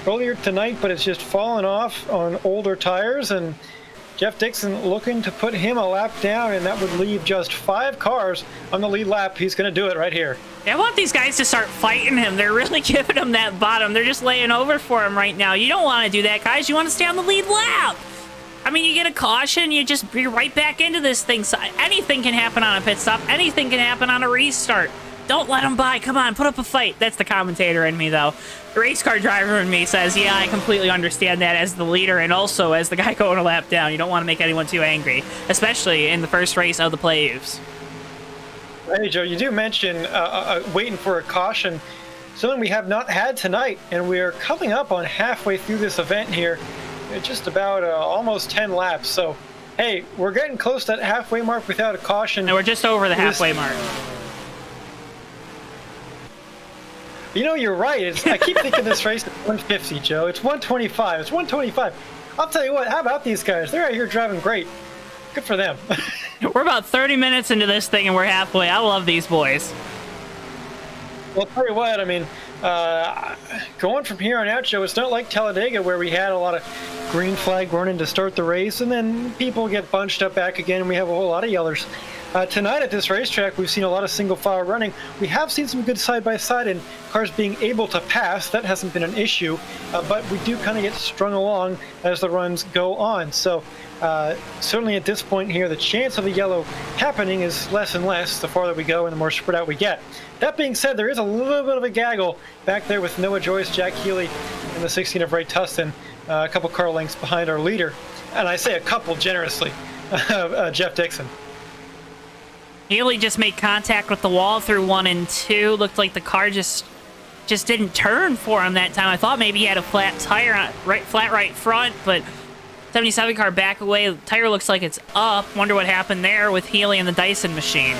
earlier tonight, but it's just fallen off on older tires. And Jeff Dixon looking to put him a lap down, and that would leave just 5 cars on the lead lap. He's going to do it right here. I want these guys to start fighting him. They're really giving him that bottom. They're just laying over for him right now. You don't want to do that, guys. You want to stay on the lead lap. I mean, you get a caution, you're right back into this thing. So anything can happen on a pit stop. Anything can happen on a restart. Don't let them by. Come on, put up a fight. That's the commentator in me, though. The race car driver in me says, yeah, I completely understand that as the leader and also as the guy going a lap down. You don't want to make anyone too angry, especially in the first race of the playoffs. Hey, Joe, you do mention waiting for a caution. Something we have not had tonight, and we're coming up on halfway through this event here. Just about almost 10 laps. So, hey, we're getting close to that halfway mark without a caution. And we're just over the halfway mark. You know, you're right. I keep thinking this race is 150, Joe. It's 125. It's 125. I'll tell you what. How about these guys? They're out here driving great. Good for them. We're about 30 minutes into this thing, and we're halfway. I love these boys. Well, I'll tell you what. I mean, going from here on out, Joe, it's not like Talladega where we had a lot of green flag running to start the race, and then people get bunched up back again, and we have a whole lot of yellers. Tonight at this racetrack, we've seen a lot of single file running. We have seen some good side-by-side and cars being able to pass. That hasn't been an issue, but we do kind of get strung along as the runs go on. So certainly at this point here, the chance of a yellow happening is less and less the farther we go and the more spread out we get. That being said, there is a little bit of a gaggle back there with Noah Joyce, Jack Healey, and the 16 of Ray Tustin, a couple car lengths behind our leader. And I say a couple generously, Jeff Dixon. Healey just made contact with the wall through 1 and 2. Looked like the car just didn't turn for him that time. I thought maybe he had a flat tire on flat right front, but 77 car back away. The tire looks like it's up. Wonder what happened there with Healey and the Dyson machine.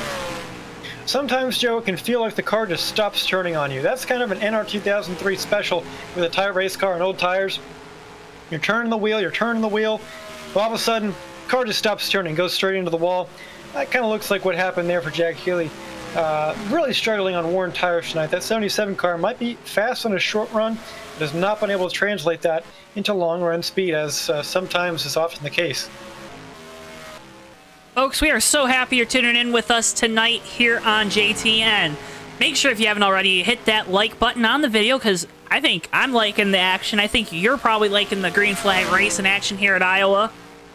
Sometimes, Joe, it can feel like the car just stops turning on you. That's kind of an NR 2003 special with a tire race car and old tires. You're turning the wheel, all of a sudden, the car just stops turning, goes straight into the wall. That kind of looks like what happened there for Jack Healey really struggling on worn tires tonight. That 77 car might be fast on a short run, but has not been able to translate that into long run speed, as sometimes is often the case. Folks, we are so happy you're tuning in with us tonight here on JTN. Make sure if you haven't already, hit that like button on the video, because I think I'm liking the action. I think you're probably liking the green flag racing action here at Iowa.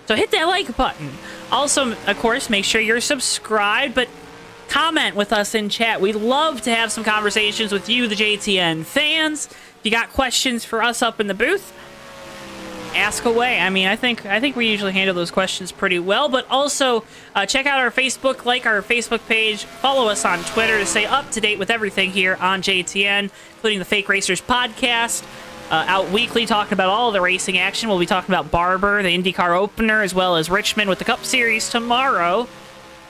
So hit that like button. Also, of course, make sure you're subscribed, but comment with us in chat. We'd love to have some conversations with you, the JTN fans. If you got questions for us up in the booth, ask away. I mean, I think we usually handle those questions pretty well, but also check out our Facebook, like our Facebook page, follow us on Twitter to stay up to date with everything here on JTN, including the Fake Racers podcast, out weekly talking about all of the racing action. We'll be talking about Barber, the IndyCar opener, as well as Richmond with the Cup Series tomorrow.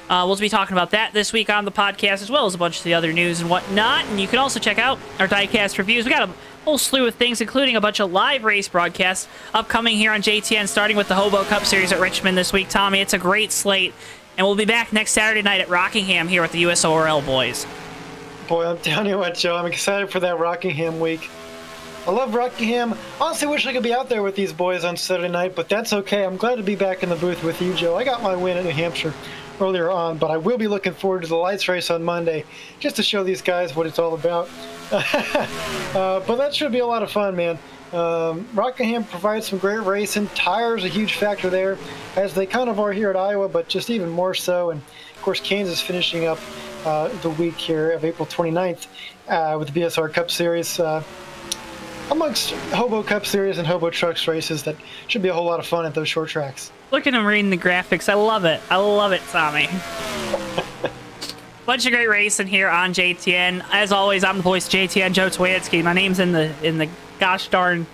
We'll be talking about that this week on the podcast, as well as a bunch of the other news and whatnot. And you can also check out our diecast reviews. We got a whole slew of things, including a bunch of live race broadcasts upcoming here on JTN, starting with the Hobo Cup Series at Richmond this week. Tommy, it's a great slate. And we'll be back next Saturday night at Rockingham here with the USORL boys. Boy, I'm telling you what, Joe, I'm excited for that Rockingham week. I love Rockingham. Honestly, wish I could be out there with these boys on Saturday night, but that's okay. I'm glad to be back in the booth with you, Joe. I got my win at New Hampshire earlier on, but I will be looking forward to the lights race on Monday just to show these guys what it's all about. But that should be a lot of fun, man. Rockingham provides some great racing. Tires a huge factor there, as they kind of are here at Iowa, but just even more so. And of course, Kansas finishing up the week here of April 29th with the BSR Cup Series. Amongst Hobo Cup Series and Hobo Trucks races, that should be a whole lot of fun at those short tracks. Look at him reading the graphics. I love it. I love it, Tommy. Bunch of great racing here on JTN. As always, I'm the voice of JTN, JoeTowNetwork. My name's in the gosh darn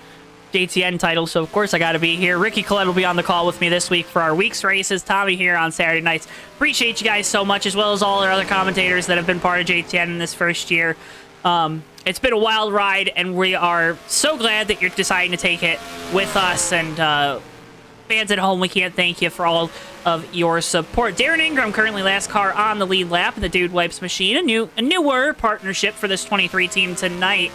JTN title, so of course I got to be here. Ricky Collette will be on the call with me this week for our week's races. Tommy here on Saturday nights. Appreciate you guys so much, as well as all our other commentators that have been part of JTN in this first year. It's been a wild ride, and we are so glad that you're deciding to take it with us. And fans at home, we can't thank you for all of your support. Darren Ingram currently last car on the lead lap in the Dude Wipes machine. A newer partnership for this 23 team tonight.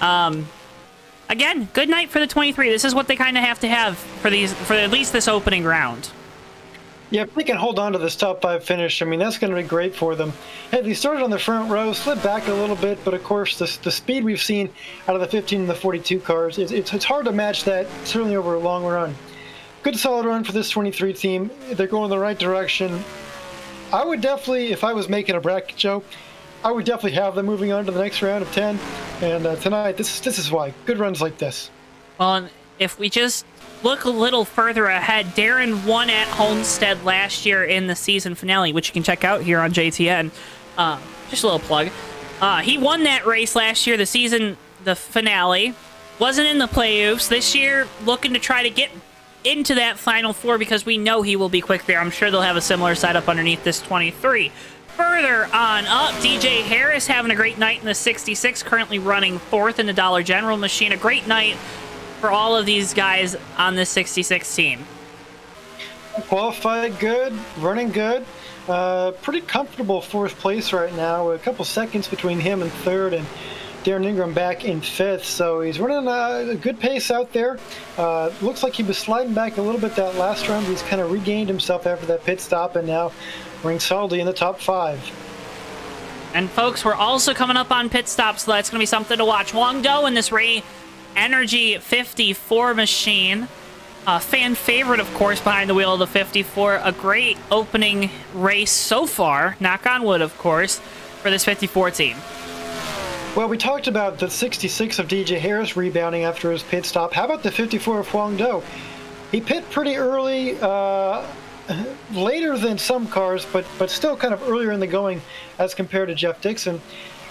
Again, good night for the 23. This is what they kind of have to have for at least this opening round. Yeah, if they can hold on to this top 5 finish, I mean, that's going to be great for them. Hey, they started on the front row, slid back a little bit, but of course, the speed we've seen out of the 15 and the 42 cars, it's hard to match that, certainly over a long run. Good solid run for this 23 team. They're going in the right direction. I would definitely, if I was making a bracket, Joe, I would definitely have them moving on to the next round of 10. And tonight, this is why. Good runs like this. Well, and if we just look a little further ahead, Darren won at Homestead last year in the season finale, which you can check out here on JTN. Just a little plug. He won that race last year, the finale. Wasn't in the playoffs. This year, looking to try to get into that Final Four, because we know he will be quick there. I'm sure they'll have a similar setup underneath this 23. Further on up, DJ Harris having a great night in the 66, currently running 4th in the Dollar General machine. A great night for all of these guys on this 66 team. Qualified good, running good. Pretty comfortable 4th place right now. A couple seconds between him and 3rd, and Darren Ingram back in 5th. So he's running a good pace out there. Looks like he was sliding back a little bit that last round. He's kind of regained himself after that pit stop, and now running solidly in the top 5. And folks, we're also coming up on pit stops, so that's going to be something to watch. Wong Do in this Ray Energy 54 machine. Fan favorite, of course, behind the wheel of the 54. A great opening race so far, knock on wood, of course, for this 54 team. Well, we talked about the 66 of DJ Harris rebounding after his pit stop. How about the 54 of Huang Do? He pit pretty early, later than some cars, but still kind of earlier in the going as compared to Jeff Dixon.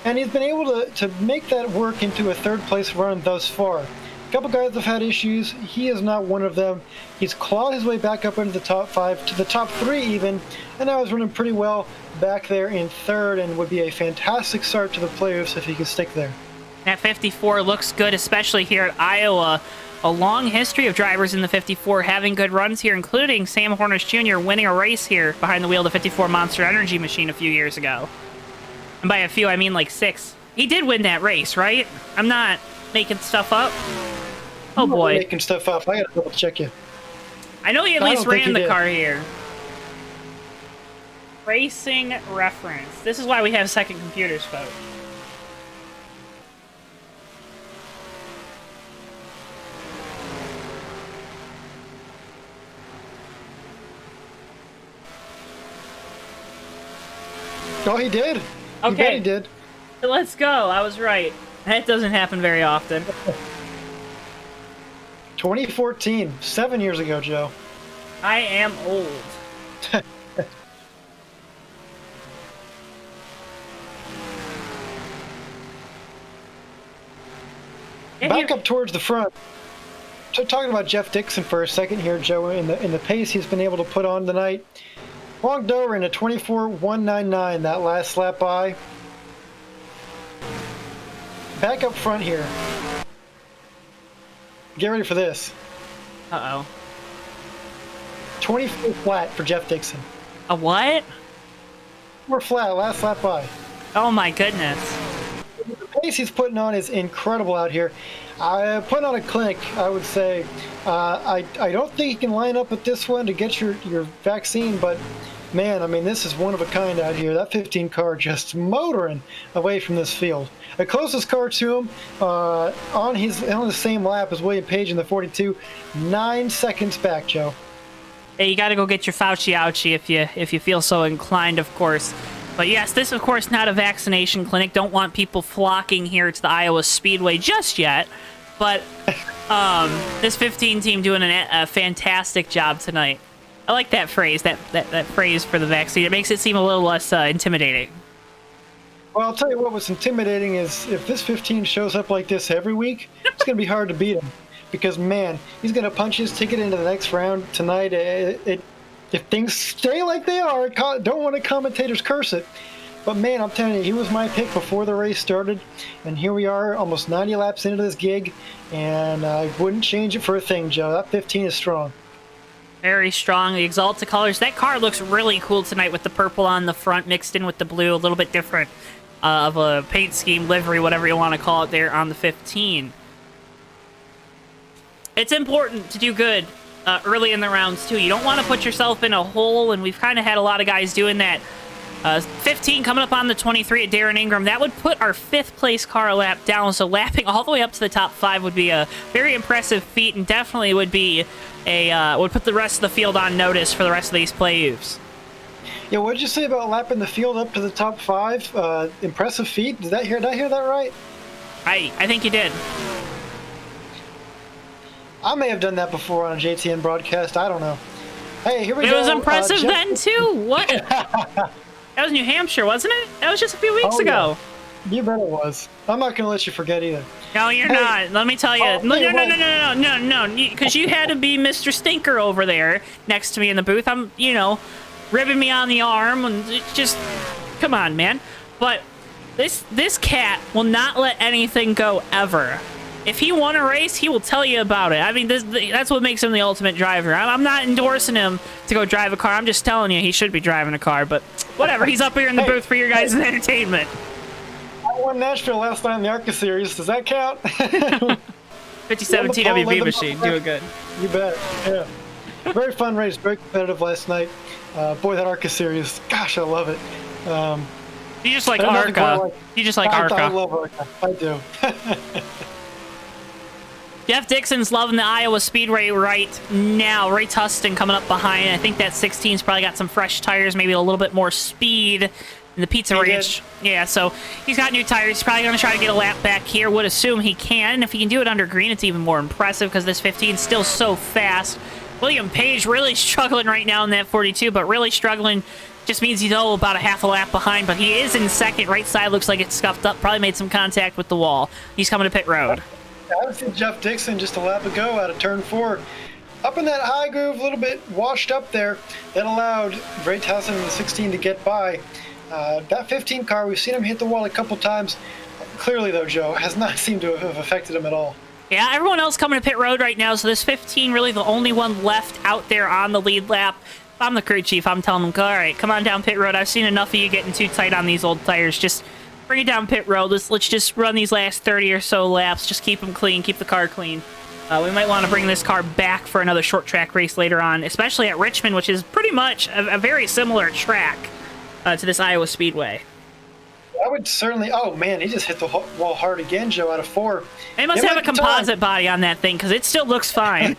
And he's been able to make that work into a 3rd place run thus far. A couple guys have had issues. He is not one of them. He's clawed his way back up into the top 5, to the top 3 even, and now he's running pretty well back there in 3rd, and would be a fantastic start to the playoffs if he could stick there. That 54 looks good, especially here at Iowa. A long history of drivers in the 54 having good runs here, including Sam Hornish Jr. winning a race here behind the wheel of the 54 Monster Energy machine a few years ago. And by a few, I mean like 6. He did win that race, right? I'm not making stuff up. Oh, boy. Making stuff up. I gotta double check you. I know he at I least don't think ran he the did. car here. Racing reference. This is why we have second computers, folks. Oh, he did. You Okay. bet he did. Let's go. I was right. That doesn't happen very often. 2014, 7 years ago, Joe. I am old. Back up towards the front. So talking about Jeff Dixon for a second here, Joe, in the pace he's been able to put on tonight. Walked over in a 24.199 that last lap by. Back up front here. Get ready for this. Uh-oh. 24 flat for Jeff Dixon. A what? 4 flat last lap by. Oh my goodness. The pace he's putting on is incredible out here. Putting on a clinic, I would say. I don't think you can line up with this one to get your vaccine, but man, I mean, this is one of a kind out here. That 15 car just motoring away from this field. The closest car to him on the same lap as William Page in the 42, 9 seconds back, Joe. Hey, you got to go get your Fauci ouchie if you feel so inclined, of course. But yes, this, of course, not a vaccination clinic. Don't want people flocking here to the Iowa Speedway just yet. But this 15 team doing a fantastic job tonight. I like that phrase, that phrase for the vaccine. It makes it seem a little less intimidating. Well, I'll tell you what was intimidating is if this 15 shows up like this every week, it's going to be hard to beat him. Because, man, he's going to punch his ticket into the next round tonight. If things stay like they are, don't want the commentators curse it. But, man, I'm telling you, he was my pick before the race started. And here we are, almost 90 laps into this gig. And I wouldn't change it for a thing, Joe. That 15 is strong. Very strong. The Exalta colors. That car looks really cool tonight with the purple on the front mixed in with the blue. A little bit different of a paint scheme, livery, whatever you want to call it there on the 15. It's important to do good early in the rounds, too. You don't want to put yourself in a hole, and we've kind of had a lot of guys doing that. 15 coming up on the 23 at Darren Ingram. That would put our 5th place car a lap down, so lapping all the way up to the top 5 would be a very impressive feat, and definitely would be would put the rest of the field on notice for the rest of these playoffs. Yeah, what did you say about lapping the field up to the top 5? Impressive feat? Did I hear that right? I think you did. I may have done that before on a JTN broadcast. I don't know. Hey, here we go. It was impressive Jeff- then, too. What? That was New Hampshire, wasn't it? That was just a few weeks ago. Yeah. You bet it was. I'm not going to let you forget either. No, you're not. Let me tell you. No. what? Because you had to be Mr. Stinker over there next to me in the booth. I'm, ribbing me on the arm. And just, come on, man. But this cat will not let anything go ever. If he won a race, he will tell you about it. I mean, that's what makes him the ultimate driver. I'm not endorsing him to go drive a car. I'm just telling you he should be driving a car. But whatever. He's up here in the booth for your guys' entertainment. I won Nashville last night in the ARCA series. Does that count? 57 TWB machine. Doing good. You bet. Yeah. Very fun race. Very competitive last night. Boy, that ARCA series. Gosh, I love it. You just like I don't know if you ARCA. like- You just like I ARCA. love ARCA. I do. Jeff Dixon's loving the Iowa Speedway right now. Ray Tustin coming up behind. I think that 16's probably got some fresh tires, maybe a little bit more speed in the Pizza Ranch. Yeah, so he's got new tires. He's probably going to try to get a lap back here. Would assume he can. And if he can do it under green, it's even more impressive because this 15 is still so fast. William Page really struggling right now in that 42, but really struggling just means he's about a half a lap behind, but he is in second. Right side looks like it's scuffed up. Probably made some contact with the wall. He's coming to pit road. I see Jeff Dixon just a lap ago out of turn 4. Up in that high groove, a little bit washed up there. That allowed Ray Towson in the 16 to get by. That 15 car, we've seen him hit the wall a couple times. Clearly, though, Joe, has not seemed to have affected him at all. Yeah, everyone else coming to pit road right now, so this 15 really the only one left out there on the lead lap. I'm the crew chief, I'm telling them, all right, come on down pit road. I've seen enough of you getting too tight on these old tires. Just bring it down pit road. Let's just run these last 30 or so laps. Just keep them clean, keep the car clean. We might want to bring this car back for another short track race later on, especially at Richmond, which is pretty much a very similar track to this Iowa Speedway. I would certainly. Oh man, he just hit the wall hard again, Joe. Out of 4. They must have a composite body on that thing because it still looks fine.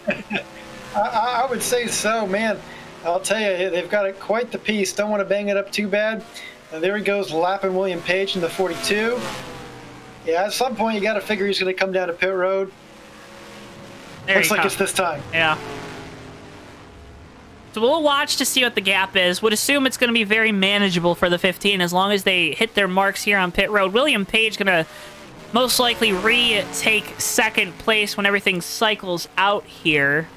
I would say so, man. I'll tell you, they've got it quite the piece. Don't want to bang it up too bad. There he goes, lapping William Page in the 42. Yeah, at some point you got to figure he's going to come down to pit road. Looks like it's this time. Yeah. So we'll watch to see what the gap is. Would assume it's going to be very manageable for the 15 as long as they hit their marks here on pit road. William Page going to most likely retake second place when everything cycles out here.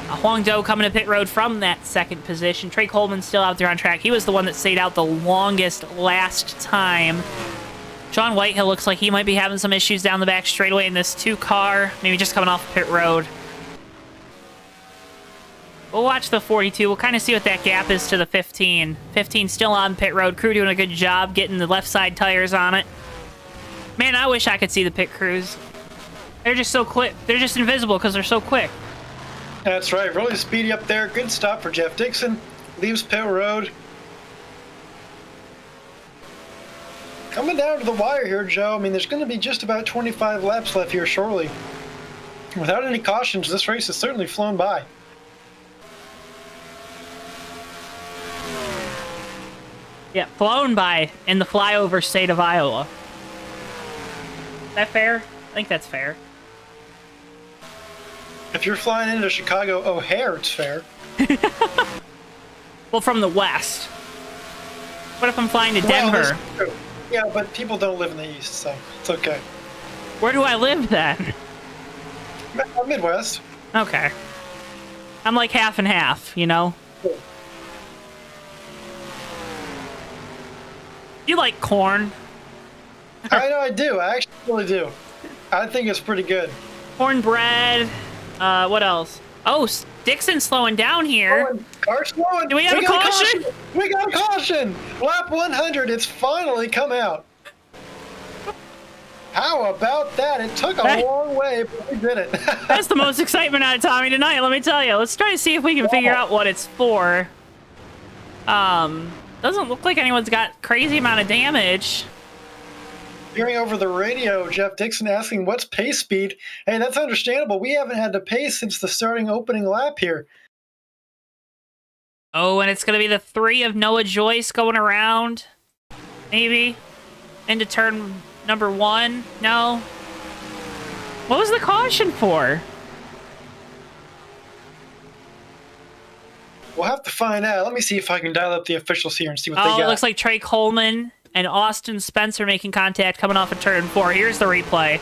Huang Do coming to pit road from that second position. Trey Coleman still out there on track. He was the one that stayed out the longest last time. John Whitehill looks like he might be having some issues down the back straightaway in this 2-car. Maybe just coming off pit road. We'll watch the 42. We'll kind of see what that gap is to the 15. 15 still on pit road. Crew doing a good job getting the left side tires on it. Man, I wish I could see the pit crews. They're just so quick. They're just invisible because they're so quick. That's right. Really speedy up there. Good stop for Jeff Dixon. Leaves pit road. Coming down to the wire here, Joe. I mean, there's going to be just about 25 laps left here shortly. Without any cautions, this race has certainly flown by. Yeah, flown by in the flyover state of Iowa. Is that fair? I think that's fair. If you're flying into Chicago O'Hare, it's fair. Well, from the west. What if I'm flying to Denver? Well, yeah, but people don't live in the east, so it's okay. Where do I live then? Midwest. Okay. I'm like half and half, you know? Cool. You like corn? I know I do. I actually really do. I think it's pretty good. Cornbread. What else? Oh, Dixon's slowing down here. Car's slowing. Do we have a caution? We got a caution. Lap 100. It's finally come out. How about that? It took a long way, but we did it. That's the most excitement out of Tommy tonight, let me tell you. Let's try to see if we can figure out what it's for. Doesn't look like anyone's got crazy amount of damage. Hearing over the radio, Jeff Dixon asking, what's pace speed? Hey, that's understandable. We haven't had to pace since the starting opening lap here. Oh, and it's going to be the 3 of Noah Joyce going around. Maybe. Into turn number 1. No. What was the caution for? We'll have to find out. Let me see if I can dial up the officials here and see what they got. Oh, it looks like Trey Coleman and Austin Spencer making contact coming off of turn 4. Here's the replay.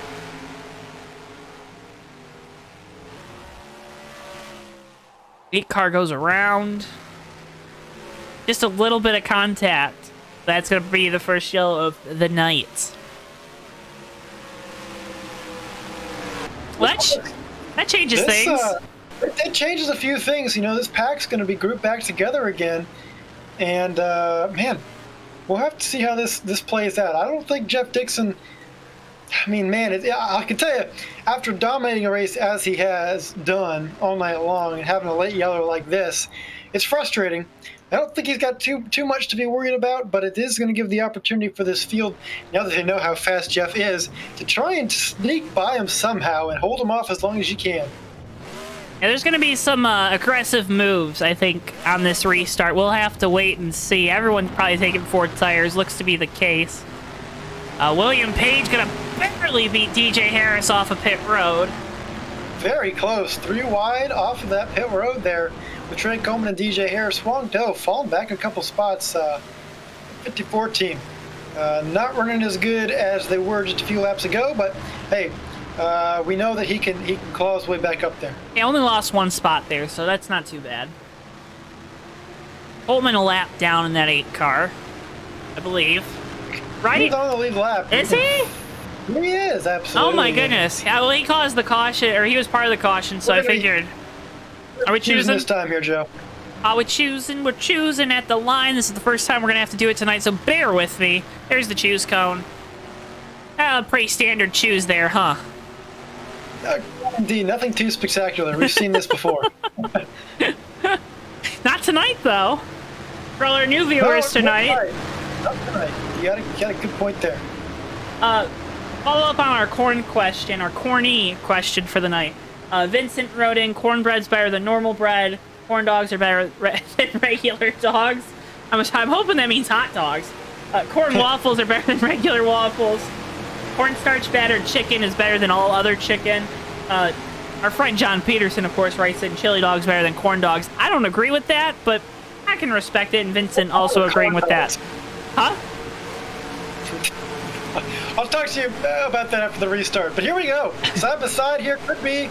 Eight car goes around. Just a little bit of contact. That's going to be the first yellow of the night. Well, that changes things. It changes a few things. You know, this pack's going to be grouped back together again. And, man, we'll have to see how this plays out. I don't think Jeff Dixon... I mean, man, I can tell you, after dominating a race as he has done all night long and having a late yellow like this, it's frustrating. I don't think he's got too much to be worried about, but it is going to give the opportunity for this field, now that they know how fast Jeff is, to try and sneak by him somehow and hold him off as long as you can. Yeah, there's going to be some aggressive moves, I think, on this restart. We'll have to wait and see. Everyone's probably taking 4 tires. Looks to be the case. William Page going to barely beat DJ Harris off of pit road. Very close. 3 wide off of that pit road there with Trey Coleman and DJ Harris. Huang Do falling back a couple spots. 54 team. Not running as good as they were just a few laps ago, but hey, we know that he can claw his way back up there. He only lost 1 spot there, so that's not too bad. Coleman a lap down in that 8 car, I believe. Right? He's on the lead lap. Is he? He is, absolutely. Oh my goodness. Yeah, well, he caused the caution, or he was part of the caution, so I figured. Are we choosing this time here, Joe? We're choosing at the line. This is the first time we're going to have to do it tonight, so bear with me. There's the choose cone. Pretty standard choose there, huh? Indeed, nothing too spectacular. We've seen this before. Not tonight, though. For all our new viewers tonight. Not tonight. You got a good point there. Follow up on our corny question for the night. Vincent wrote in, cornbread's better than normal bread. Corn dogs are better than regular dogs. I'm hoping that means hot dogs. Corn waffles are better than regular waffles. Cornstarch battered chicken is better than all other chicken. Our friend John Peterson, of course, writes in, chili dogs better than corn dogs. I don't agree with that, but I can respect it, and Vincent also agreeing with that. Huh? I'll talk to you about that after the restart. But here we go. Side by side here could be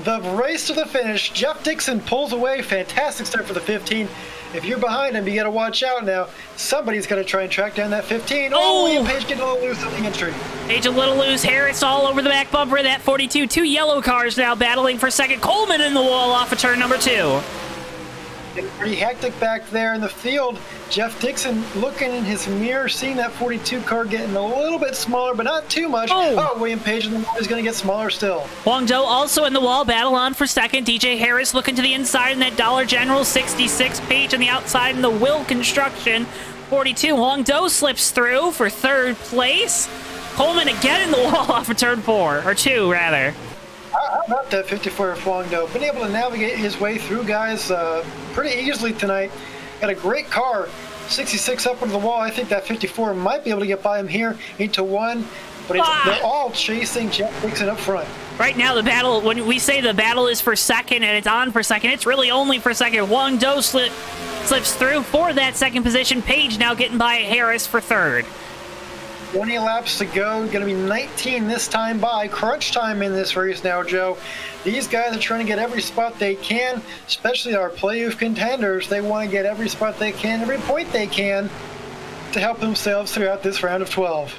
the race to the finish. Jeff Dixon pulls away. Fantastic start for the 15. If you're behind him, you got to watch out now. Somebody's going to try and track down that 15. Oh, William Page getting a little loose on the entry. Page a little loose. Harris all over the back bumper of that 42. Two yellow cars now battling for second. Coleman in the wall off of turn number 2. Getting pretty hectic back there in the field. Jeff Dixon looking in his mirror, seeing that 42 car getting a little bit smaller, but not too much. Oh, William Page in the wall is going to get smaller still. Huang Do also in the wall, battle on for second. DJ Harris looking to the inside in that Dollar General 66. Page on the outside in the Will Construction 42. Huang Do slips through for third place. Coleman again in the wall off of turn 4, or 2 rather. How about that 54 of Huang Do? Been able to navigate his way through, guys, pretty easily tonight. Got a great car. 66 up into the wall. I think that 54 might be able to get by him here into 1. But they're all chasing Jeff Dixon up front. Right now, the battle, when we say the battle is for second and it's on for second, it's really only for second. Huang Do slips through for that second position. Page now getting by Harris for third. 20 laps to go. Going to be 19 this time by. Crunch time in this race now, Joe. These guys are trying to get every spot they can, especially our playoff contenders. They want to get every spot they can, every point they can, to help themselves throughout this round of 12.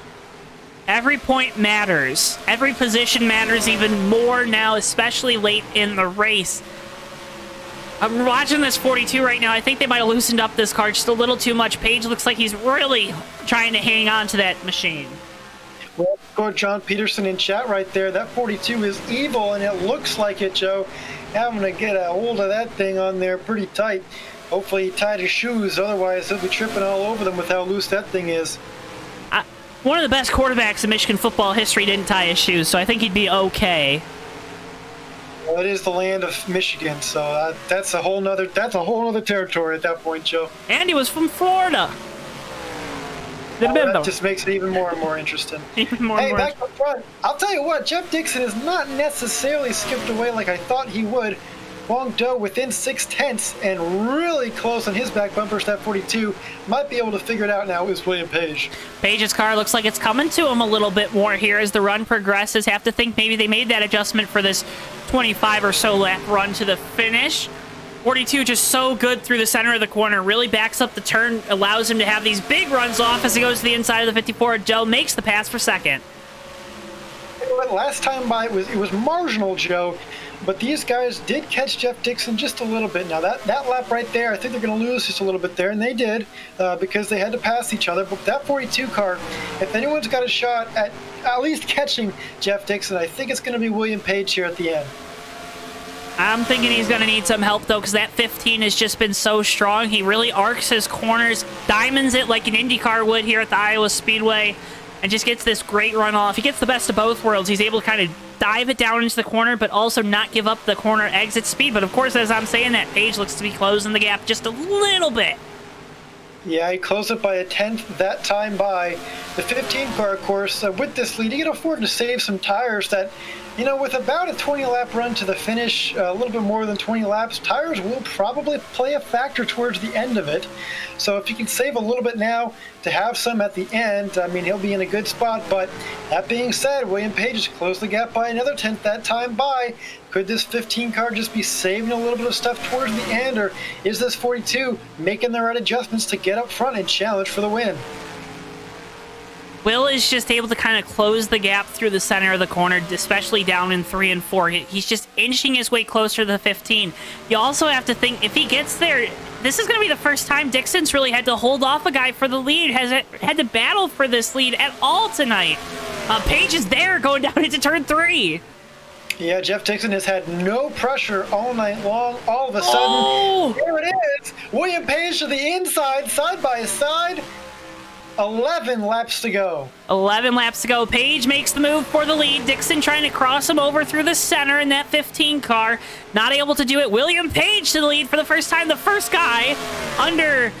Every point matters. Every position matters even more now, especially late in the race. I'm watching this 42 right now. I think they might have loosened up this car just a little too much. Page looks like he's really trying to hang on to that machine. Well, go John Peterson in chat right there. That 42 is evil, and it looks like it, Joe. Having to get a hold of that thing on there pretty tight. Hopefully he tied his shoes, otherwise he'll be tripping all over them with how loose that thing is. One of the best quarterbacks in Michigan football history didn't tie his shoes, so I think he'd be okay. Well, it is the land of Michigan, so that's a whole nother territory at that point, Joe. And he was from Florida. That just makes it even more and more interesting. Back up front. I'll tell you what, Jeff Dixon has not necessarily skipped away like I thought he would. Huang Do within 6/10 and really close on his back bumpers. That 42 might be able to figure it out now is William Page. Page's car looks like it's coming to him a little bit more here as the run progresses. Have to think maybe they made that adjustment for this 25 or so lap run to the finish. 42 just so good through the center of the corner, really backs up the turn, allows him to have these big runs off as he goes to the inside of the 54. Joe makes the pass for second. Last time by it was marginal, Joe, but these guys did catch Jeff Dixon just a little bit. Now that lap right there, I think they're going to lose just a little bit there, and they did because they had to pass each other. But that 42 car, if anyone's got a shot at least catching Jeff Dixon, I think it's going to be William Page here at the end. I'm thinking he's going to need some help, though, because that 15 has just been so strong. He really arcs his corners, diamonds it like an IndyCar would here at the Iowa Speedway, and just gets this great run off. He gets the best of both worlds. He's able to kind of dive it down into the corner, but also not give up the corner exit speed. But, of course, as I'm saying, that Page looks to be closing the gap just a little bit. Yeah, he closed it by a 10th that time by. The 15 car, of course, with this lead, he can afford to save some tires that, you know, with about a 20-lap run to the finish, a little bit more than 20 laps, tires will probably play a factor towards the end of it. So if you can save a little bit now to have some at the end, I mean, he'll be in a good spot. But that being said, William Page has closed the gap by another 10th that time by. Could this 15 car just be saving a little bit of stuff towards the end, or is this 42 making the right adjustments to get up front and challenge for the win? Will is just able to kind of close the gap through the center of the corner, especially down in 3 and 4. He's just inching his way closer to the 15. You also have to think, if he gets there, this is going to be the first time Dixon's really had to hold off a guy for the lead, has had to battle for this lead at all tonight. Page is there going down into turn 3. Yeah, Jeff Dixon has had no pressure all night long. All of a sudden, here it is. William Page to the inside, side by side. 11 laps to go. 11 laps to go. Page makes the move for the lead. Dixon trying to cross him over through the center in that 15 car. Not able to do it. William Page to the lead for the first time. The first guy under,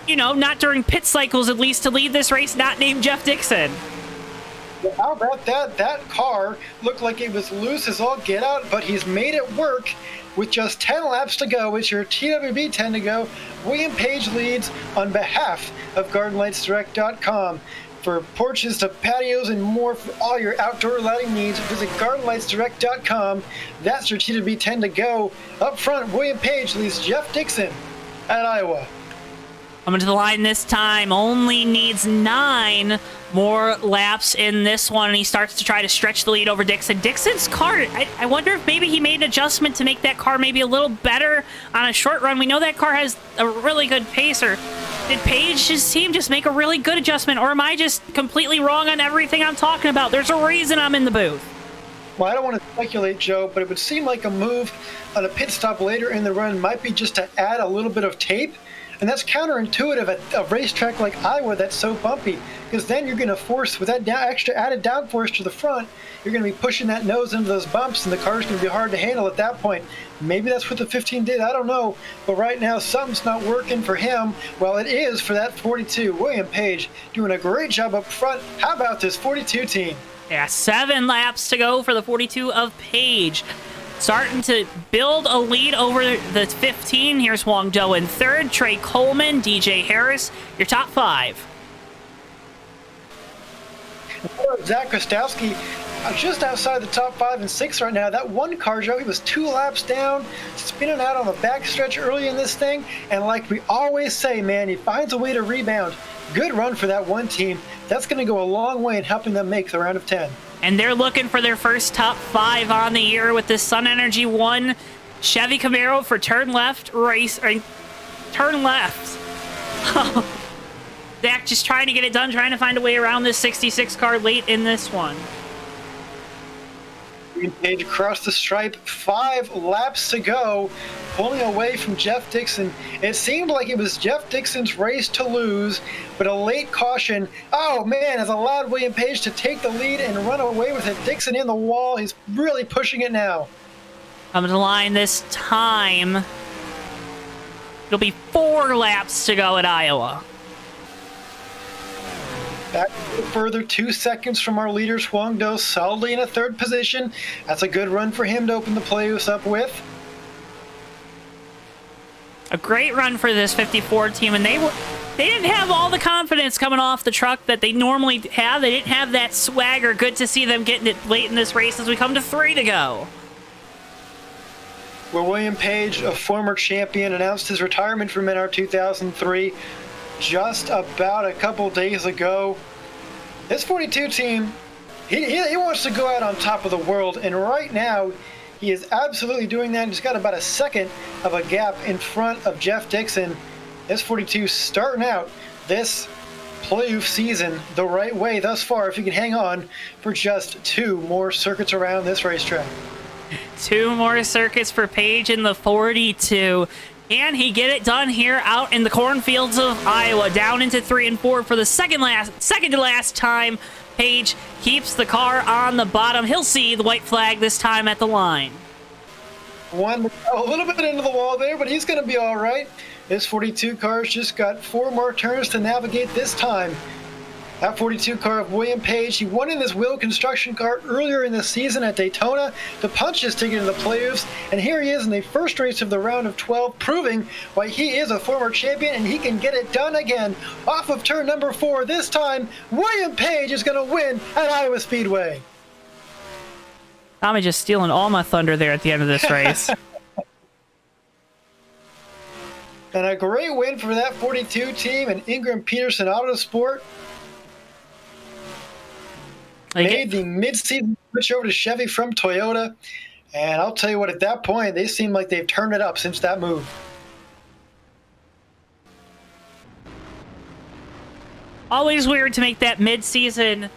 not during pit cycles at least, to lead this race, not named Jeff Dixon. How about that? That car looked like it was loose as all get out, but he's made it work. With just 10 laps to go, it's your TWB 10 to go. William Page leads on behalf of GardenLightsDirect.com. For porches to patios and more for all your outdoor lighting needs, visit GardenLightsDirect.com. That's your TWB 10 to go. Up front, William Page leads Jeff Dixon at Iowa. Coming to the line this time, only needs 9 more laps in this one, and he starts to try to stretch the lead over Dixon. Dixon's car, I wonder if maybe he made an adjustment to make that car maybe a little better on a short run. We know that car has a really good pacer. Did Page's team just make a really good adjustment, or am I just completely wrong on everything I'm talking about? There's a reason I'm in the booth. Well, I don't want to speculate, Joe, but it would seem like a move on a pit stop later in the run might be just to add a little bit of tape. And that's counterintuitive at a racetrack like Iowa that's so bumpy, because then you're going to force, with that extra added downforce to the front, you're going to be pushing that nose into those bumps, and the car's going to be hard to handle at that point. Maybe that's what the 15 did, I don't know. But right now, something's not working for him. Well, it is for that 42. William Page doing a great job up front. How about this 42 team? Yeah, 7 laps to go for the 42 of Page. Starting to build a lead over the 15. Here's Wong Do in third. Trey Coleman, DJ Harris, your top 5. Zach Kostowski just outside the top 5 and 6 right now. That one car, Joe, he was 2 laps down, spinning out on the backstretch early in this thing. And like we always say, man, he finds a way to rebound. Good run for that one team. That's going to go a long way in helping them make the round of 10. And they're looking for their first top 5 on the year with this Sun Energy 1 Chevy Camaro for turn left race. Turn left. Zach just trying to get it done, trying to find a way around this 66 car late in this one. Page across the stripe, 5 laps to go, pulling away from Jeff Dixon. It seemed like it was Jeff Dixon's race to lose, but a late caution, oh man, has allowed William Page to take the lead and run away with it. Dixon in the wall, he's really pushing it now. Coming to the line this time. It'll be 4 laps to go at Iowa. Back further, 2 seconds from our leader, Huang Do, solidly in a 3rd position. That's a good run for him to open the playoffs up with. A great run for this 54 team, and they didn't have all the confidence coming off the truck that they normally have. They didn't have that swagger. Good to see them getting it late in this race as we come to 3 to go. Well, William Page, a former champion, announced his retirement from NR 2003 just about a couple days ago. This 42 team, he wants to go out on top of the world, and right now he is absolutely doing that. He's got about a second of a gap in front of Jeff Dixon. This 42 starting out this playoff season the right way thus far, if he can hang on for just 2 more circuits around this racetrack. 2 more circuits for Page in the 42. Can he get it done here out in the cornfields of Iowa? Down into 3 and 4 for the second to last time. Page keeps the car on the bottom. He'll see the white flag this time at the line. One a little bit into the wall there, but he's going to be all right. This 42 car's just got 4 more turns to navigate this time. That 42 car of William Page, he won in this wheel construction car earlier in the season at Daytona to punch his ticket into the playoffs, and here he is in the first race of the round of 12, proving why he is a former champion and he can get it done again. Off of turn number 4, this time, William Page is going to win at Iowa Speedway. Tommy just stealing all my thunder there at the end of this race. And a great win for that 42 team and Ingram Peterson Autosport. made the mid-season switch over to Chevy from Toyota. And I'll tell you what, at that point, they seem like they've turned it up since that move. Always weird to make that mid-season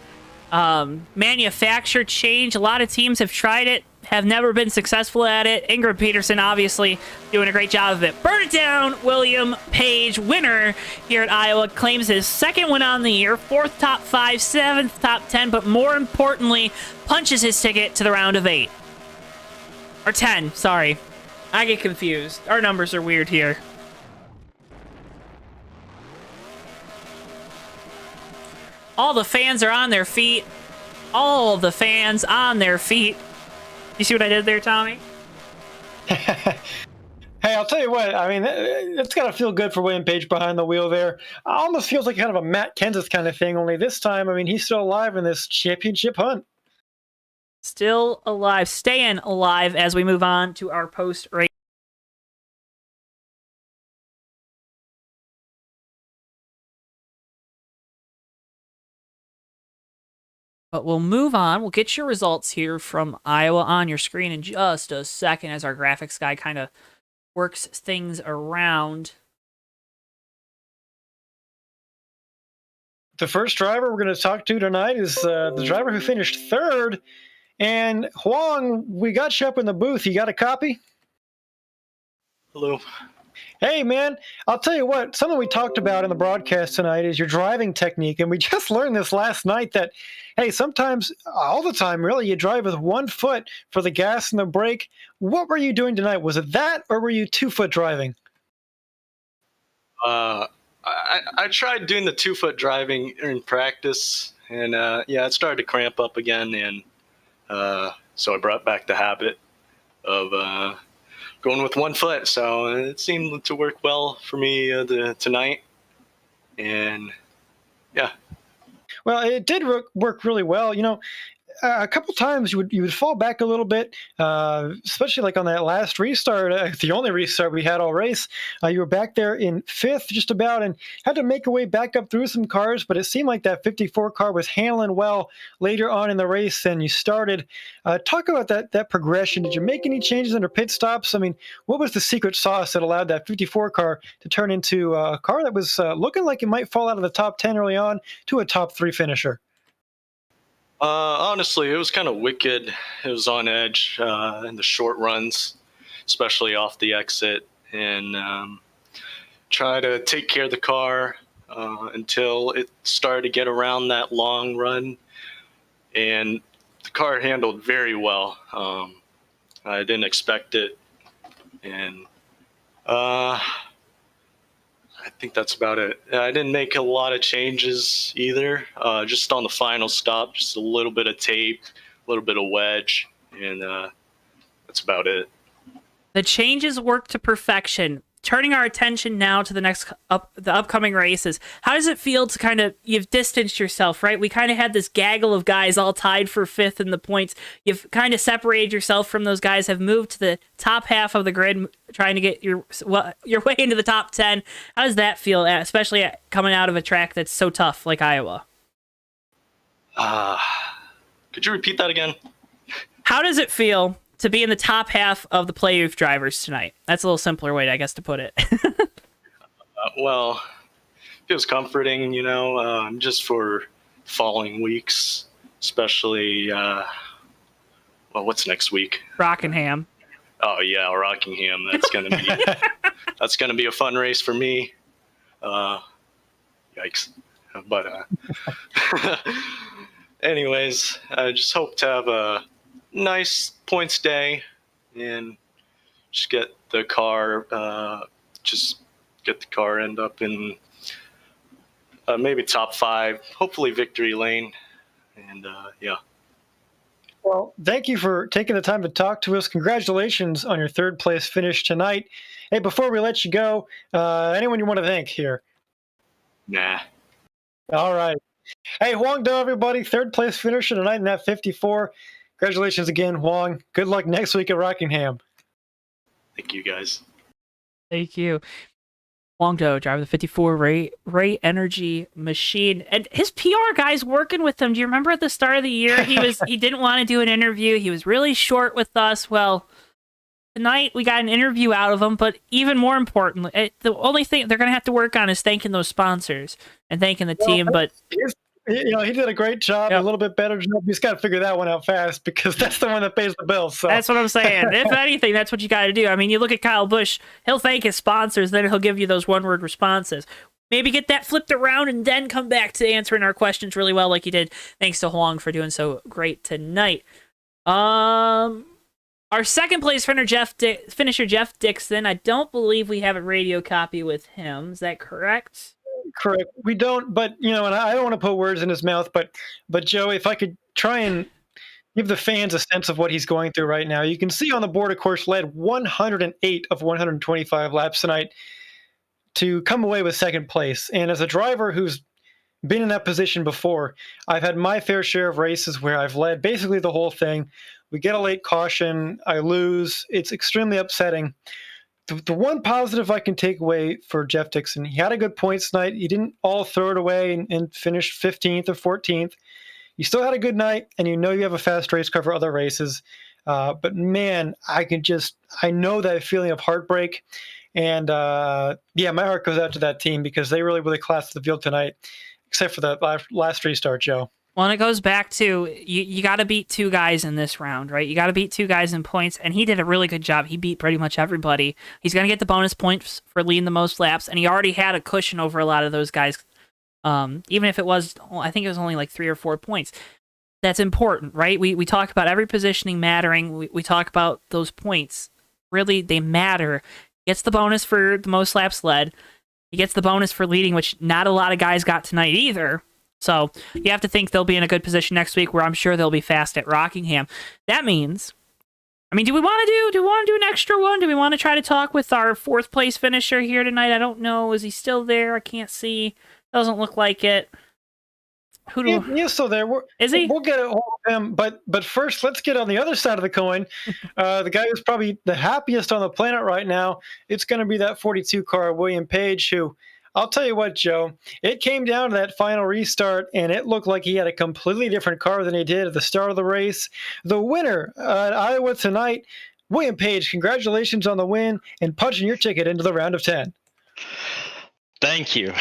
manufacturer change. A lot of teams have tried it, have never been successful at it. Ingram Peterson obviously doing a great job of it. Burn it down. William Page, winner here at Iowa, claims his second win on the year, 4th top 5, 7th top 10, but more importantly, punches his ticket to the round of 8. Or 10, sorry. I get confused. Our numbers are weird here. All the fans are on their feet. All the fans on their feet. You see what I did there, Tommy? Hey, I'll tell you what. I mean, it's got to feel good for William Page behind the wheel there. Almost feels like kind of a Matt Kenseth kind of thing, only this time, I mean, he's still alive in this championship hunt. Still alive, staying alive as we move on to our post-race. But we'll move on. We'll get your results here from Iowa on your screen in just a second as our graphics guy kind of works things around. The first driver we're going to talk to tonight is the driver who finished 3rd. And Huang, we got you up in the booth. You got a copy? Hello. Hey, man, I'll tell you what, something we talked about in the broadcast tonight is your driving technique. And we just learned this last night that, hey, sometimes, all the time, really, you drive with 1 foot for the gas and the brake. What were you doing tonight? Was it that, or were you 2-foot driving? I tried doing the 2-foot driving in practice, and yeah, it started to cramp up again, and so I brought back the habit of going with 1 foot. So it seemed to work well for me tonight, and yeah. Well, it did work really well. You know, a couple times you would fall back a little bit, especially like on that last restart, the only restart we had all race. You were back there in 5th just about and had to make your way back up through some cars, but it seemed like that 54 car was handling well later on in the race than you started. Talk about that progression. Did you make any changes under pit stops? I mean, what was the secret sauce that allowed that 54 car to turn into a car that was looking like it might fall out of the top 10 early on to a top 3 finisher? Honestly, it was kind of wicked. It was on edge in the short runs, especially off the exit, and try to take care of the car until it started to get around that long run. And the car handled very well. I didn't expect it. And I think that's about it. I didn't make a lot of changes either. Just on the final stop, just a little bit of tape, a little bit of wedge, and that's about it. The changes work to perfection. Turning our attention now to the upcoming races. How does it feel to kind of, you've distanced yourself, right? We kind of had this gaggle of guys all tied for 5th in the points. You've kind of separated yourself from those guys, have moved to the top half of the grid, trying to get your way into the top 10. How does that feel, especially coming out of a track that's so tough like Iowa? Could you repeat that again? How does it feel to be in the top half of the playoff drivers tonight? That's a little simpler way, I guess, to put it. Well, it feels comforting, you know, just for following weeks, especially, well, what's next week? Rockingham. Oh yeah, Rockingham. That's gonna be a fun race for me. Yikes! But anyways, I just hope to have a nice points day and just get the car end up in maybe top 5, hopefully victory lane, and yeah. Well, thank you for taking the time to talk to us. Congratulations on your 3rd place finish tonight. Hey, before we let you go, anyone you want to thank here? Nah. All right. Hey, Huang Do, everybody. 3rd place finisher tonight in that 54. Congratulations again, Huang. Good luck next week at Rockingham. Thank you, guys. Thank you. Wongdo, driver of the 54 Ray Energy Machine, and his PR guy's working with him. Do you remember at the start of the year he didn't want to do an interview? He was really short with us. Well, tonight we got an interview out of him, but even more importantly, the only thing they're going to have to work on is thanking those sponsors and thanking the team. But he did a great job, Yep. a little bit better job. He's got to figure that one out fast because that's the one that pays the bills. So that's what I'm saying. If anything, that's what you got to do. I mean, you look at Kyle Busch, he'll thank his sponsors, then he'll give you those one-word responses. Maybe get that flipped around and then come back to answering our questions really well like you did. Thanks to Huang for doing so great tonight. Our second place finisher, Jeff Dixon. I don't believe we have a radio copy with him. Is that correct? correct. We don't, but and I don't want to put words in his mouth, but Joe, if I could try and give the fans a sense of what he's going through right now, you can see on the board, of course, led 108 of 125 laps tonight to come away with second place. And as a driver who's been in that position before, I've had my fair share of races where I've led basically the whole thing. We get a late caution, I lose. It's extremely upsetting. The one positive I can take away for Jeff Dixon, he had a good points night. He didn't all throw it away and finish 15th or 14th. You still had a good night, and you have a fast race car for other races. But man, I know that feeling of heartbreak. And my heart goes out to that team because they really classed the field tonight, except for the last restart, Joe. Well, and it goes back to you got to beat two guys in this round, right? You got to beat two guys in points, and he did a really good job. He beat pretty much everybody. He's going to get the bonus points for leading the most laps, and he already had a cushion over a lot of those guys. Even if it was, I think it was only like 3 or 4 points. That's important, right? We talk about every positioning mattering. We talk about those points. Really, they matter. He gets the bonus for the most laps led. He gets the bonus for leading, which not a lot of guys got tonight either. So you have to think they'll be in a good position next week, where I'm sure they'll be fast at Rockingham. That means, do we want to do an extra one? Do we want to try to talk with our fourth place finisher here tonight? I don't know. Is he still there? I can't see. Doesn't look like it. He's still there. Is he? We'll get a hold of him. But first, let's get on the other side of the coin. The guy who's probably the happiest on the planet right now, it's going to be that 42 car, William Page, who, I'll tell you what, Joe, it came down to that final restart, and it looked like he had a completely different car than he did at the start of the race. The winner at Iowa tonight, William Page, congratulations on the win and punching your ticket into the round of 10. Thank you.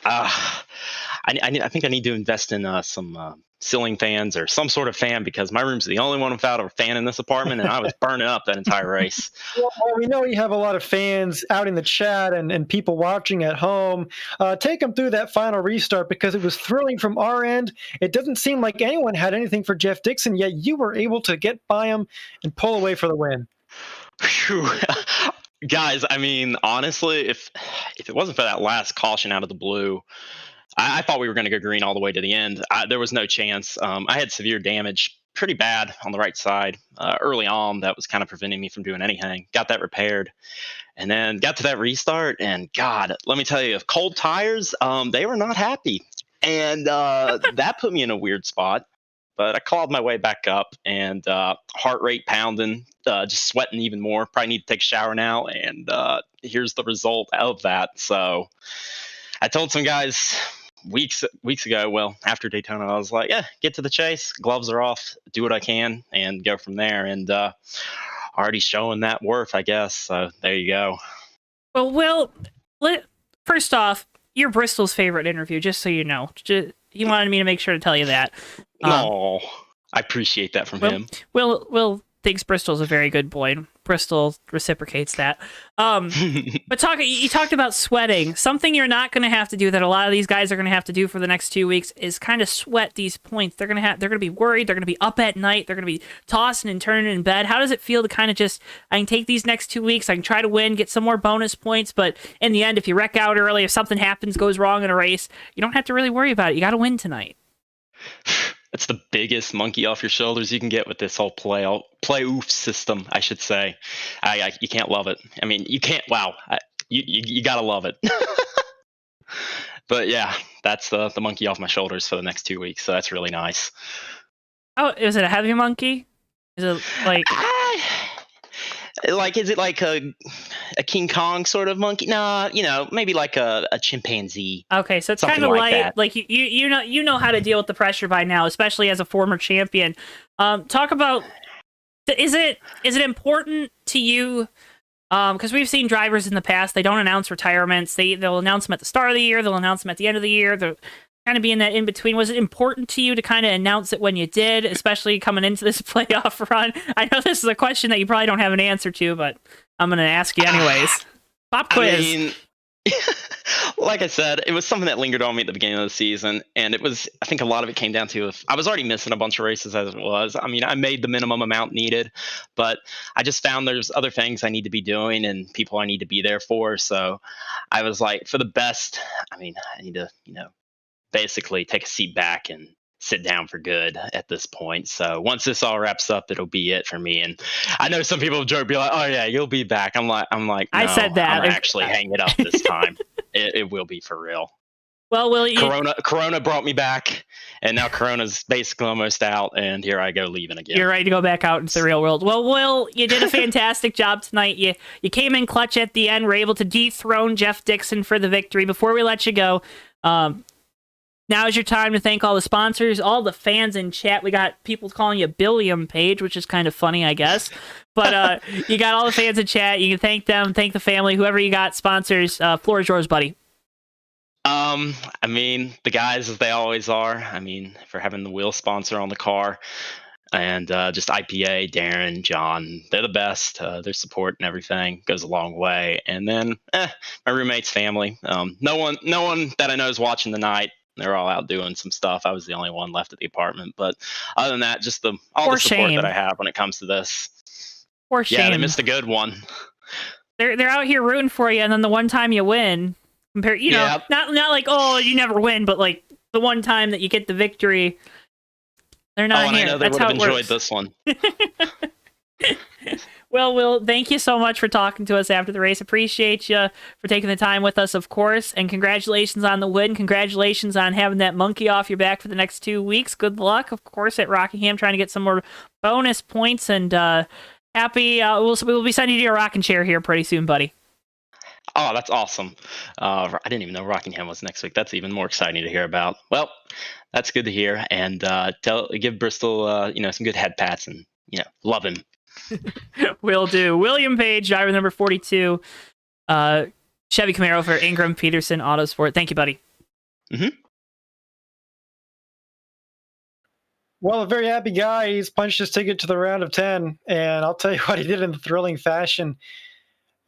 I think I need to invest in some ceiling fans or some sort of fan, because my room's the only one without a fan in this apartment, and I was burning up that entire race. Well, we know you have a lot of fans out in the chat and people watching at home. Take them through that final restart, because it was thrilling from our end. It doesn't seem like anyone had anything for Jeff Dixon, yet you were able to get by him and pull away for the win. Whew. Guys, honestly, if it wasn't for that last caution out of the blue, I thought we were going to go green all the way to the end. There was no chance. I had severe damage, pretty bad on the right side early on. That was kind of preventing me from doing anything. Got that repaired, and then got to that restart. And God, let me tell you, cold tires, they were not happy, and that put me in a weird spot. But I clawed my way back up, and heart rate pounding, just sweating even more. Probably need to take a shower now, and here's the result of that. So I told some guys weeks ago, well, after Daytona, I was like, yeah, get to the chase, gloves are off, do what I can, and go from there. And already showing that worth, I guess. So there you go. Well, Will, first off, you're Bristol's favorite interview, just so you know. He wanted me to make sure to tell you that. I appreciate that from him. Will thinks Bristol's a very good boy. Bristol reciprocates that. But you talked about sweating. Something you're not going to have to do that a lot of these guys are going to have to do for the next 2 weeks is kind of sweat these points. They're going to be worried. They're going to be up at night. They're going to be tossing and turning in bed. How does it feel to kind of just, I can take these next 2 weeks, I can try to win, get some more bonus points, but in the end, if you wreck out early, if something happens, goes wrong in a race, you don't have to really worry about it. You got to win tonight. It's the biggest monkey off your shoulders you can get with this whole playoff system, I should say. You can't love it. You can't. Wow, you gotta love it. But yeah, that's the monkey off my shoulders for the next 2 weeks. So that's really nice. Oh, is it a heavy monkey? Is it like? Like, is it like a King Kong sort of monkey? No, maybe like a chimpanzee. Okay, so it's Something kind of like light. that. Like you know how to deal with the pressure by now, especially as a former champion. Talk about is it important to you? Because we've seen drivers in the past, they don't announce retirements. They'll announce them at the start of the year. They'll announce them at the end of the year. They're kind of being that in between. Was it important to you to kind of announce it when you did, especially coming into this playoff run? I know this is a question that you probably don't have an answer to, but I'm going to ask you anyways. Pop quiz. I mean, like I said, it was something that lingered on me at the beginning of the season, and I think a lot of it came down to if I was already missing a bunch of races as it was. I mean, I made the minimum amount needed, but I just found there's other things I need to be doing and people I need to be there for. So I was like, for the best, I mean, I need to, basically take a seat back and sit down for good at this point. So once this all wraps up, it'll be it for me. And I know some people joke, be like, "Oh yeah, you'll be back." I'm like, no, I said that. I'm actually hang it up this time. It will be for real. Well, will you? Corona brought me back, and now Corona's basically almost out, and here I go leaving again. You're ready to go back out into the real world. Well, Will, you did a fantastic job tonight. You came in clutch at the end. Were able to dethrone Jeff Dixon for the victory. Before we let you go, now is your time to thank all the sponsors, all the fans in chat. We got people calling you Billiam Page, which is kind of funny, I guess. But you got all the fans in chat. You can thank them, thank the family, whoever you got sponsors. Floor is yours, buddy. I mean, the guys, as they always are. I mean, for having the wheel sponsor on the car. And just IPA, Darren, John, they're the best. Their support and everything goes a long way. And then my roommate's family. No one that I know is watching tonight. They're all out doing some stuff. I was the only one left at the apartment. But other than that, just all the support that I have when it comes to this. Poor shame. Yeah, they missed a good one. They're out here rooting for you, and then the one time you win, not like, oh, you never win, but like the one time that you get the victory, they're not here. I know they would have enjoyed this one. Well, Will, thank you so much for talking to us after the race. Appreciate you for taking the time with us, of course. And congratulations on the win. Congratulations on having that monkey off your back for the next 2 weeks. Good luck, of course, at Rockingham, trying to get some more bonus points. And happy, we'll be sending you your rocking chair here pretty soon, buddy. Oh, that's awesome. I didn't even know Rockingham was next week. That's even more exciting to hear about. Well, that's good to hear. And give Bristol, some good head pats and, love him. Will do. William Page, driver number 42, Chevy Camaro for Ingram Peterson Autosport. Thank you, buddy. Mm-hmm. Well, a very happy guy. He's punched his ticket to the round of 10, and I'll tell you what he did in thrilling fashion.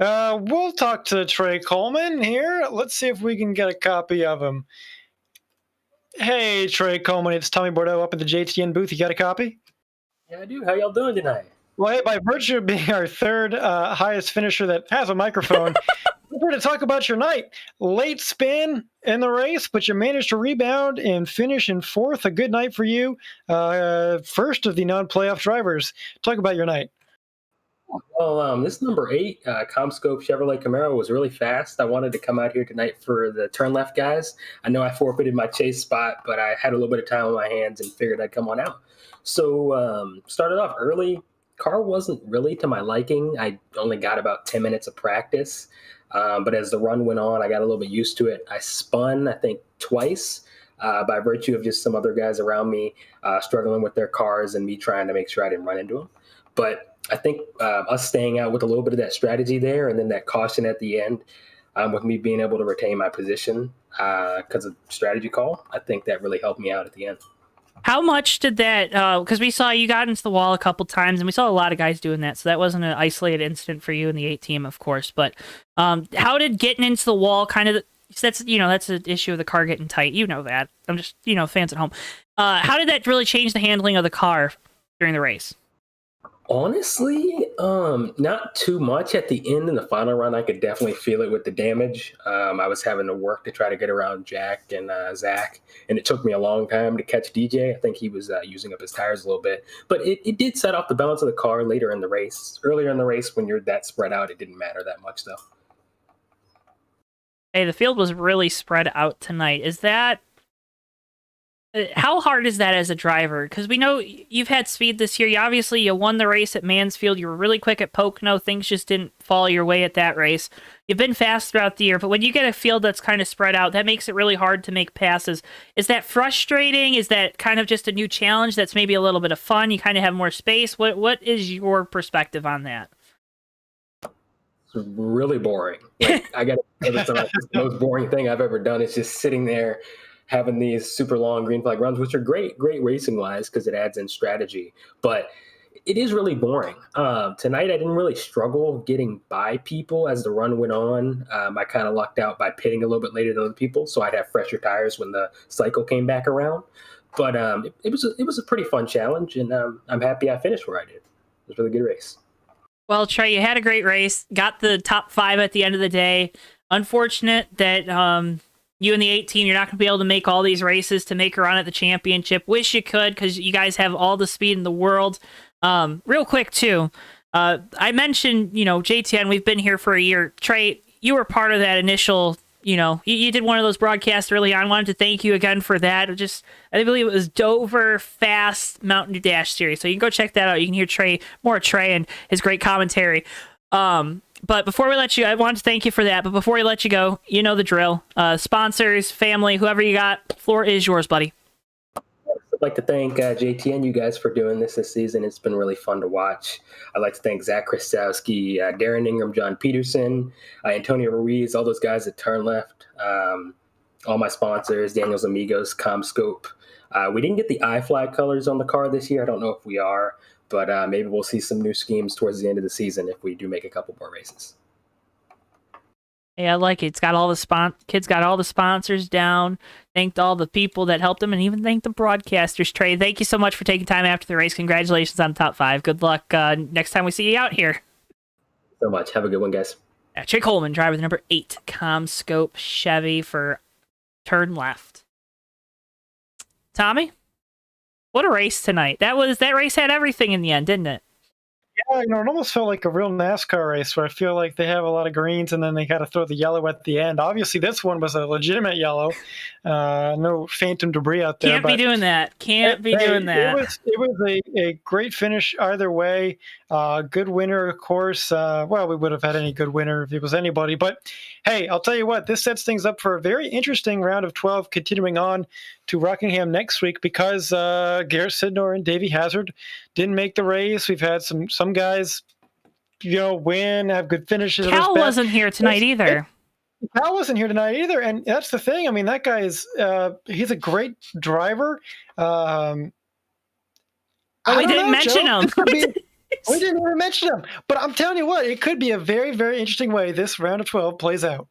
We'll talk to Trey Coleman here. Let's see if we can get a copy of him. Hey, Trey Coleman, it's Tommy Bordeaux up at the JTN booth. You got a copy? Yeah, I do. How y'all doing tonight? Well, hey, by virtue of being our third highest finisher that has a microphone, we're here to talk about your night. Late spin in the race, but you managed to rebound and finish in fourth. A good night for you. First of the non-playoff drivers. Talk about your night. Well, this number 8, Comscope Chevrolet Camaro, was really fast. I wanted to come out here tonight for the turn left guys. I know I forfeited my chase spot, but I had a little bit of time on my hands and figured I'd come on out. So started off early. Car wasn't really to my liking. I only got about 10 minutes of practice. But as the run went on, I got a little bit used to it. I spun, I think, twice by virtue of just some other guys around me struggling with their cars and me trying to make sure I didn't run into them. But I think us staying out with a little bit of that strategy there and then that caution at the end with me being able to retain my position because of strategy call, I think that really helped me out at the end. How much did that, because we saw you got into the wall a couple times, and we saw a lot of guys doing that, so that wasn't an isolated incident for you and the 8 team, of course, but how did getting into the wall kind of, that's an issue of the car getting tight, that. I'm just, fans at home. How did that really change the handling of the car during the race? Honestly, not too much. At the end in the final run, I could definitely feel it with the damage. I was having to work to try to get around Jack and Zach, and it took me a long time to catch DJ. I think he was using up his tires a little bit, but it did set off the balance of the car later in the race. Earlier in the race, when you're that spread out, it didn't matter that much, though. Hey, the field was really spread out tonight. Is that How hard is that as a driver? Because we know you've had speed this year. You won the race at Mansfield. You were really quick at Pocono. Things just didn't fall your way at that race. You've been fast throughout the year, but when you get a field that's kind of spread out, that makes it really hard to make passes. Is that frustrating? Is that kind of just a new challenge that's maybe a little bit of fun? You kind of have more space. What is your perspective on that? It's really boring. Like, I got to say this, the most boring thing I've ever done is just sitting there having these super long green flag runs, which are great racing wise because it adds in strategy. But it is really boring. Tonight, I didn't really struggle getting by people as the run went on. I kind of lucked out by pitting a little bit later than other people, so I'd have fresher tires when the cycle came back around. But it was a pretty fun challenge, and I'm happy I finished where I did. It was a really good race. Well, Trey, you had a great race. Got the top 5 at the end of the day. Unfortunate that you and the 18, you're not going to be able to make all these races to make a run at the championship. Wish you could, because you guys have all the speed in the world. Real quick, too, I mentioned, JTN, we've been here for a year. Trey, you were part of that initial, you did one of those broadcasts early on. I wanted to thank you again for that. I believe it was Dover Fast Mountain Dew Dash Series. So you can go check that out. You can hear more Trey and his great commentary. But before we let you, I wanted to thank you for that. But before we let you go, you know the drill. Sponsors, family, whoever you got, floor is yours, buddy. I'd like to thank JTN, you guys, for doing this season. It's been really fun to watch. I'd like to thank Zach Krastowski, Darren Ingram, John Peterson, Antonio Ruiz, all those guys at Turn Left, all my sponsors, Daniel's Amigos, ComScope. We didn't get the iFly colors on the car this year. I don't know if we are, but maybe we'll see some new schemes towards the end of the season if we do make a couple more races. Yeah, I like it. It's got all the kids got all the sponsors down. Thanked all the people that helped them, and even thanked the broadcasters. Trey, thank you so much for taking time after the race. Congratulations on top 5. Good luck next time we see you out here. So much. Have a good one, guys. Trey Coleman, driver the number 8 ComScope Chevy for Turn Left. Tommy, what a race tonight! That race had everything in the end, didn't it? Yeah, it almost felt like a real NASCAR race where I feel like they have a lot of greens and then they got to throw the yellow at the end. Obviously, this one was a legitimate yellow. No phantom debris out there. Can't be doing that. It was a great finish either way. Good winner, of course. We would have had any good winner if it was anybody. But, hey, I'll tell you what, this sets things up for a very interesting round of 12 continuing on to Rockingham next week because Garrett Sidnor and Davey Hazard didn't make the race. We've had some guys, win, have good finishes. Cal wasn't here tonight either. Cal wasn't here tonight either, and that's the thing. I mean, that guy he's a great driver. We didn't mention him. We didn't even mention him. But I'm telling you what, it could be a very, very interesting way this round of 12 plays out.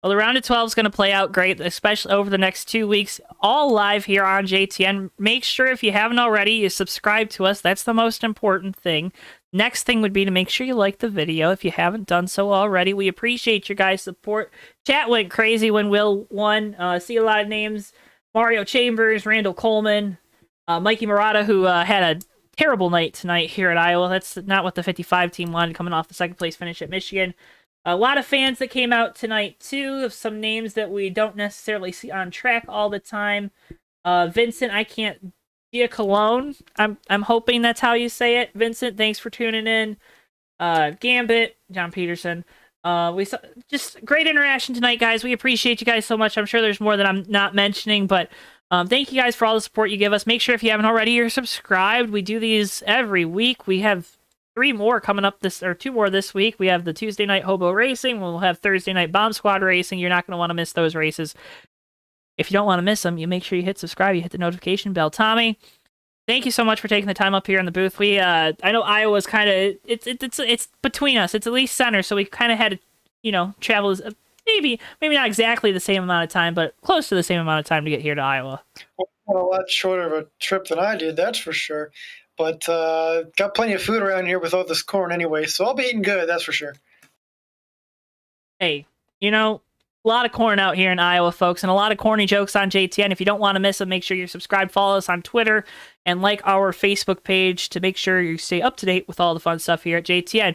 Well, the round of 12 is going to play out great, especially over the next 2 weeks, all live here on JTN. Make sure, if you haven't already, you subscribe to us. That's the most important thing. Next thing would be to make sure you like the video if you haven't done so already. We appreciate your guys' support. Chat went crazy when Will won. See a lot of names. Mario Chambers, Randall Coleman, Mikey Murata, who had a terrible night tonight here at Iowa. That's not what the 55 team wanted, coming off the second place finish at Michigan. A lot of fans that came out tonight, too, of some names that we don't necessarily see on track all the time. Vincent, I can't... Cologne. I'm hoping that's how you say it. Vincent, thanks for tuning in. Gambit, John Peterson. We saw just great interaction tonight, guys. We appreciate you guys so much. I'm sure there's more that I'm not mentioning, but thank you guys for all the support you give us. Make sure if you haven't already, you're subscribed. We do these every week. We have 3 more coming up 2 more this week. We have the Tuesday night Hobo Racing. We'll have Thursday night Bomb Squad Racing. You're not going to want to miss those races. If you don't want to miss them, you make sure you hit subscribe. You hit the notification bell. Tommy, thank you so much for taking the time up here in the booth. I know Iowa's kind of it's between us. It's at least center, so we kind of had to travel maybe not exactly the same amount of time, but close to the same amount of time to get here to Iowa. Well, a lot shorter of a trip than I did, that's for sure. But got plenty of food around here with all this corn anyway, so I'll be eating good, that's for sure. Hey, a lot of corn out here in Iowa, folks, and a lot of corny jokes on JTN. If you don't want to miss them, make sure you're subscribed, follow us on Twitter, and like our Facebook page to make sure you stay up to date with all the fun stuff here at JTN.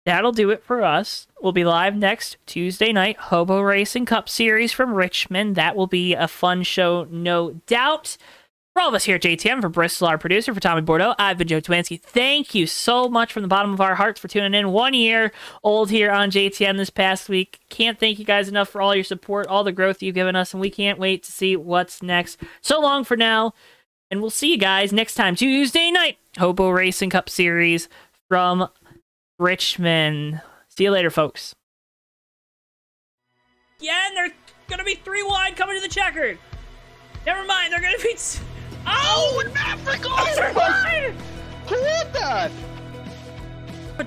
that'll do it for us. We'll be live next Tuesday night, Hobo Racing Cup Series from Richmond. That will be a fun show, no doubt. For all of us here at JTM, for Bristol, our producer, for Tommy Bordeaux, I've been Joe Twansky. Thank you so much from the bottom of our hearts for tuning in. 1 year old here on JTM this past week. Can't thank you guys enough for all your support, all the growth you've given us, and we can't wait to see what's next. So long for now, and we'll see you guys next time, Tuesday night, Hobo Racing Cup Series from Richmond. See you later, folks. Yeah, and they're going to be 3 wide coming to the checkered. Never mind, they're going to be... Oh, Maverick! Oh, Who did that?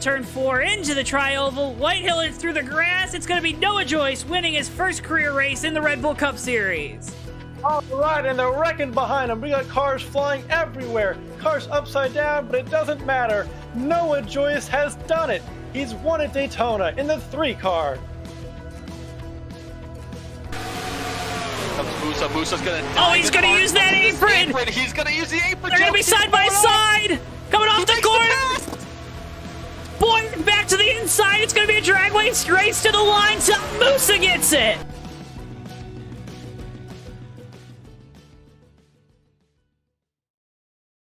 Turn 4 into the tri-oval. Whitehill is through the grass. It's going to be Noah Joyce winning his first career race in the Red Bull Cup Series. All right, and they're wrecking behind him. We got cars flying everywhere. Cars upside down, but it doesn't matter. Noah Joyce has done it. He's won at Daytona in the 3 car. Comes Musa. Musa's gonna. Oh, he's going to use that apron. He's gonna use the apron. They're going to be side by side. Coming off the corner. Boy, back to the inside. It's going to be a drag race to the line. So Musa gets it.